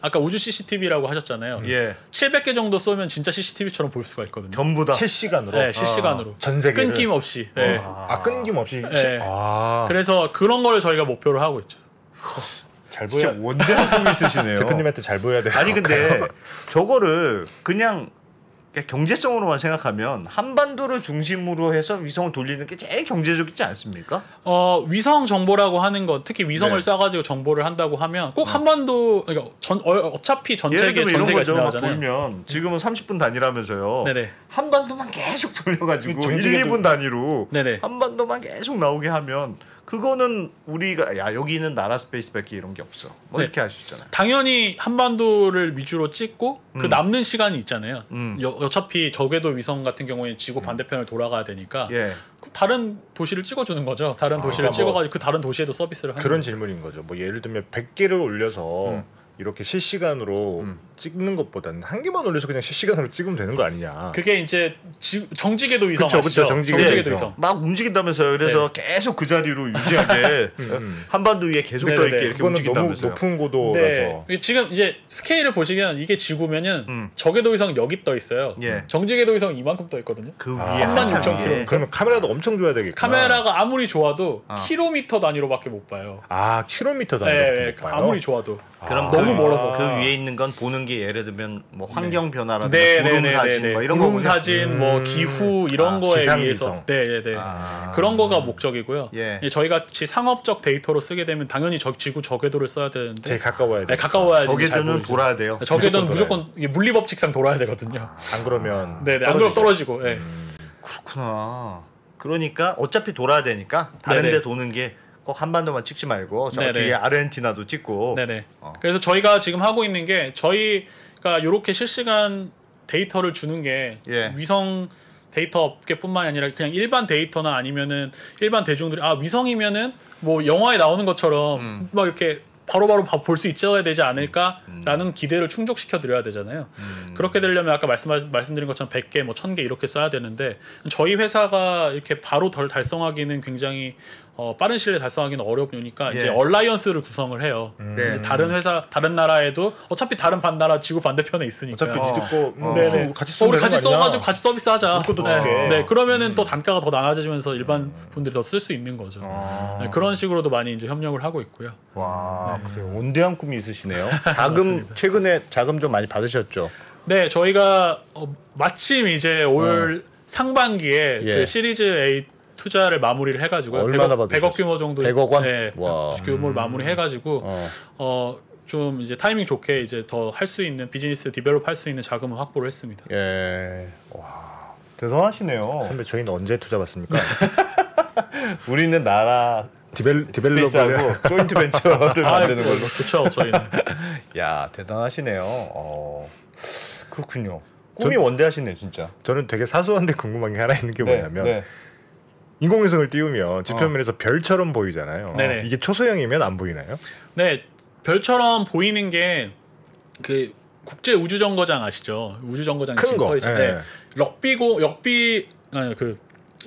아까 우주 CCTV라고 하셨잖아요. 700개 정도 쏘면 진짜 CCTV처럼 볼 수가 있거든요. 전부 다 실시간으로. 네, 실시간으로. 전 세계를 끊김없이. 네. 끊김없이. 네. 그래서 그런 걸 저희가 목표로 하고 있죠. 잘 보여. 원대만큼 있으시네요. 대표님한테 잘 보여야 돼요. 아니 근데 저거를 그냥 경제성으로만 생각하면 한반도를 중심으로 해서 위성을 돌리는 게 제일 경제적이지 않습니까? 위성 정보라고 하는 거 특히 위성을 쏴가지고 정보를 한다고 하면 꼭 한반도 그러니까 어차피 전 세계 이런 전세가 거죠. 지나가잖아요. 보면 지금은 30분 단위라면서요. 네네. 한반도만 계속 돌려가지고 1, 2분 단위로 네네. 한반도만 계속 나오게 하면 그거는 우리가 여기는 나라 스페이스밖에 이런 게 없어. 뭐 이렇게 할 수 있잖아요. 당연히 한반도를 위주로 찍고 그 남는 시간이 있잖아요. 어차피 저궤도 위성 같은 경우에 지구 반대편을 돌아가야 되니까 다른 도시를 찍어주는 거죠. 다른 도시를 찍어가지고 그 다른 도시에도 서비스를 하는 그런 질문인 거죠. 뭐 예를 들면 100개를 올려서 이렇게 실시간으로 찍는 것보다는 한 개만 올려서 그냥 실시간으로 찍으면 되는 거 아니냐. 그게 이제 정지궤도 위성 그쵸, 아시죠? 정지궤도 위성. 막 움직인다면서요. 그래서 계속 그 자리로 유지하게 한반도 위에 계속 떠 있게 이렇게 그거는 움직인다면서요. 너무 높은 고도라서. 지금 이제 스케일을 보시면 이게 지구면은 저궤도 위성 여기 떠 있어요. 정지궤도 위성 이만큼 떠 있거든요. 그 위에 36,000km. 그러면 카메라도 엄청 좋아야 되겠구나. 카메라가 아무리 좋아도 킬로미터 단위로밖에 못 봐요. 킬로미터 단위로 못 봐요. 아무리 좋아도. 그럼 너무 멀어서 그 위에 있는 건 보는 게 예를 들면 뭐 환경 변화라든지 구름 사진 뭐 이런 거 구름 사진 뭐 기후 이런 거에 의해서 그런 거가 목적이고요. 저희가 상업적 데이터로 쓰게 되면 당연히 지구 저궤도를 써야 되는데 제일 가까워야 돼. 가까워야지. 저궤도는 돌아야 돼요. 저궤도는 무조건 물리 법칙상 돌아야 되거든요. 안 그러면 안 그러면 떨어지고. 그렇구나. 그러니까 어차피 돌아야 되니까 다른데 도는 게 꼭 한반도만 찍지 말고 저 뒤에 아르헨티나도 찍고. 그래서 저희가 지금 하고 있는 게 저희가 이렇게 실시간 데이터를 주는 게 위성 데이터 업계뿐만이 아니라 그냥 일반 데이터나 아니면은 일반 대중들이 위성이면은 뭐 영화에 나오는 것처럼 막 이렇게 바로바로 볼 수 있어야 되지 않을까라는 기대를 충족시켜 드려야 되잖아요. 그렇게 되려면 아까 말씀드린 것처럼 100개, 뭐 1000개 이렇게 써야 되는데 저희 회사가 이렇게 바로 달성하기는 굉장히 빠른 시일에 달성하기는 어렵으니까 이제 얼라이언스를 구성을 해요. 이제 다른 나라에도 어차피 다른 나라 지구 반대편에 있으니까 어차피 니들 거 같이 우리 같이 써가지고 같이 서비스하자. 것도 줄게. 그러면은 또 단가가 더 나아지면서 일반 분들이 더 쓸 수 있는 거죠. 그런 식으로도 많이 이제 협력을 하고 있고요. 와, 그래 온대한 꿈이 있으시네요. 최근에 자금 좀 많이 받으셨죠? 네, 저희가 마침 이제 올 상반기에 그 시리즈 A 투자를 마무리를 해가지고 얼마나 100억 규모 정도 100억 원? 네, 규모를 마무리해가지고 좀 이제 타이밍 좋게 이제 더 할 수 있는 비즈니스 디벨롭 할 수 있는 자금을 확보를 했습니다. 와 대단하시네요. 선배 저희는 언제 투자 받습니까? 우리는 나라 디벨롭하고 조인트 벤처를 만드는 걸로. 그렇죠, 저희는. 야 대단하시네요. 그렇군요. 꿈이 원대하시네요, 진짜. 저는 되게 사소한데 궁금한 게 하나 있는 게 뭐냐면 인공위성을 띄우면 지표면에서 별처럼 보이잖아요. 네네. 이게 초소형이면 안 보이나요? 네, 별처럼 보이는 게 그 국제 우주정거장 아시죠? 우주정거장 큰 지금 거. 떠 있어요. 예. 네. 그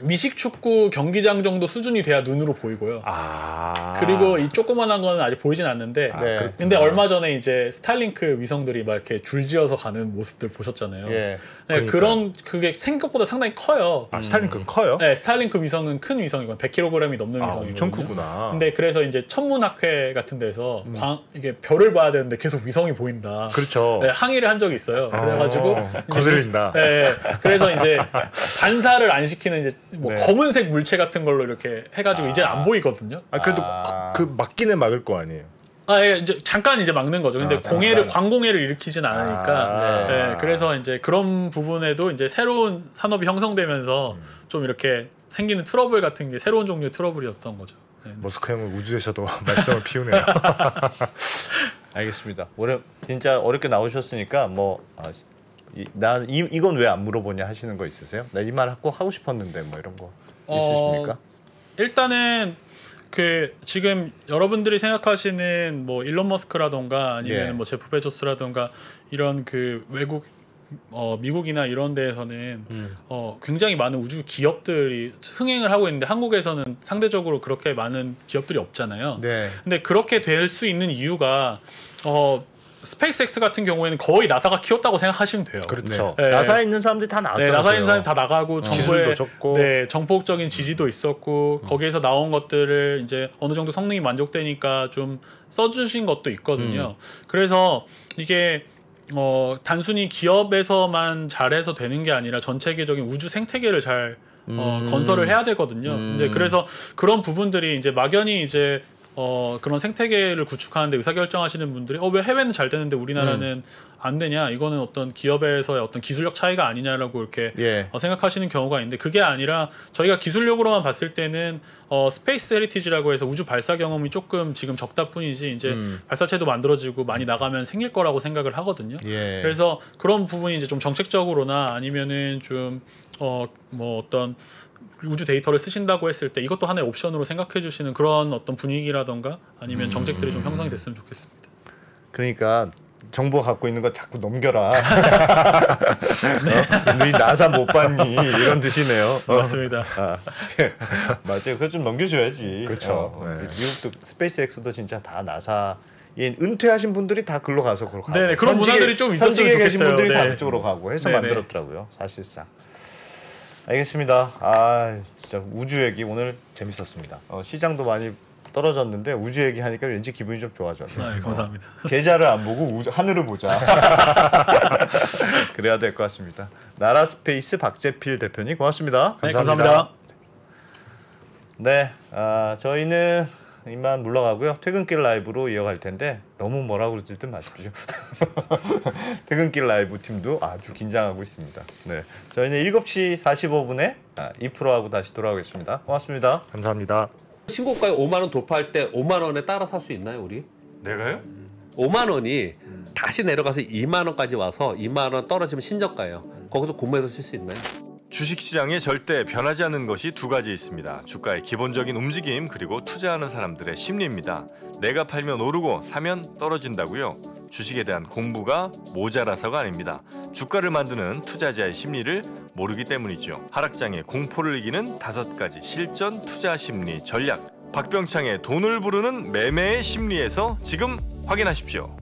미식 축구 경기장 정도 수준이 돼야 눈으로 보이고요. 그리고 이 조그만한 거는 아직 보이진 않는데 네. 근데 얼마 전에 이제 스타링크 위성들이 막 이렇게 줄지어서 가는 모습들 보셨잖아요. 예. 네, 그게 생각보다 상당히 커요. 스타링크는 커요? 네, 스타링크 위성은 큰 위성이고 100kg이 넘는 위성이거든요. 엄청 크구나. 근데 그래서 이제 천문학회 같은 데서 이게 별을 봐야 되는데 계속 위성이 보인다. 그렇죠. 네, 항의를 한 적이 있어요. 그래가지고 거슬린다. 네, 그래서 이제 반사를 안 시키는 이제 뭐 네. 검은색 물체 같은 걸로 이렇게 해가지고 이제 안 보이거든요. 그래도 그 막기는 막을 거 아니에요. 예, 이제 잠깐 이제 막는 거죠. 근데 광공해를 일으키진 않으니까. 네, 그래서 이제 그런 부분에도 이제 새로운 산업이 형성되면서 좀 이렇게 생기는 트러블 같은 게 새로운 종류의 트러블이었던 거죠. 네. 머스크 형은 우주에서도 말썽을 피우네요. 알겠습니다. 진짜 어렵게 나오셨으니까 이건 왜 안 물어보냐 하시는 거 있으세요? 나 이 말 꼭 하고 싶었는데 뭐 이런 거 있으십니까? 일단은 그 지금 여러분들이 생각하시는 뭐 일론 머스크라던가 아니면 예. 뭐 제프 베조스라던가 이런 그 외국 미국이나 이런 데에서는 굉장히 많은 우주 기업들이 흥행을 하고 있는데 한국에서는 상대적으로 그렇게 많은 기업들이 없잖아요. 네. 근데 그렇게 될 수 있는 이유가 스페이스X 같은 경우에는 거의 나사가 키웠다고 생각하시면 돼요. 그렇죠. 네. 나사에 있는 사람들이 다 나왔잖아요. 네, 나사에 있는 사람이 다 나가고 기술도 정부의 좋고. 정폭적인 지지도 있었고 거기에서 나온 것들을 이제 어느 정도 성능이 만족되니까 좀 써주신 것도 있거든요. 그래서 이게 단순히 기업에서만 잘해서 되는 게 아니라 전 세계적인 우주 생태계를 잘 건설을 해야 되거든요. 이제 그래서 그런 부분들이 이제 막연히 이제 그런 생태계를 구축하는데 의사결정하시는 분들이 왜 해외는 잘 되는데 우리나라는 안 되냐, 이거는 어떤 기업에서의 어떤 기술력 차이가 아니냐라고 이렇게 생각하시는 경우가 있는데, 그게 아니라 저희가 기술력으로만 봤을 때는 스페이스 헤리티지라고 해서 우주 발사 경험이 조금 지금 적다 뿐이지 이제 발사체도 만들어지고 많이 나가면 생길 거라고 생각을 하거든요. 그래서 그런 부분이 이제 좀 정책적으로나 아니면은 좀 뭐 어떤 우주 데이터를 쓰신다고 했을 때 이것도 하나의 옵션으로 생각해 주시는 그런 어떤 분위기라던가 아니면 정책들이 좀 형성이 됐으면 좋겠습니다. 그러니까 정부가 갖고 있는 거 자꾸 넘겨라. 너희 나사 못 봤니? 이런 뜻이네요. 맞습니다. 맞아요. 그거 좀 넘겨줘야지. 그렇죠. 미국도 스페이스X도 진짜 다 나사 은퇴하신 분들이 다 글로 가서 그로 가고. 네네, 그런 문화들이 좀 있었으면 현직에 계신 좋겠어요. 분들이 다 네. 그쪽으로 가고 해서 네네. 만들었더라고요. 사실상. 알겠습니다. 진짜 우주 얘기 오늘 재밌었습니다. 시장도 많이 떨어졌는데 우주 얘기하니까 왠지 기분이 좀 좋아졌네요. 네, 감사합니다. 계좌를 안 보고 하늘을 보자. 그래야 될 것 같습니다. 나라스페이스 박재필 대표님 고맙습니다. 네, 감사합니다. 네, 저희는 이만 물러가고요. 퇴근길 라이브로 이어갈 텐데 너무 뭐라 그러지든 마십시오. 퇴근길 라이브 팀도 아주 긴장하고 있습니다. 네, 저희는 7시 45분에 2%하고 다시 돌아오겠습니다. 고맙습니다. 감사합니다. 신고가에 5만 원 돌파할 때 5만 원에 따라 살 수 있나요, 우리? 내가요? 5만 원이 다시 내려가서 2만 원까지 와서 2만 원 떨어지면 신저가예요. 거기서 공모해서 쓸 수 있나요? 주식시장에 절대 변하지 않는 것이 두 가지 있습니다. 주가의 기본적인 움직임, 그리고 투자하는 사람들의 심리입니다. 내가 팔면 오르고 사면 떨어진다고요? 주식에 대한 공부가 모자라서가 아닙니다. 주가를 만드는 투자자의 심리를 모르기 때문이죠. 하락장의 공포를 이기는 5가지 실전 투자 심리 전략. 박병창의 돈을 부르는 매매의 심리에서 지금 확인하십시오.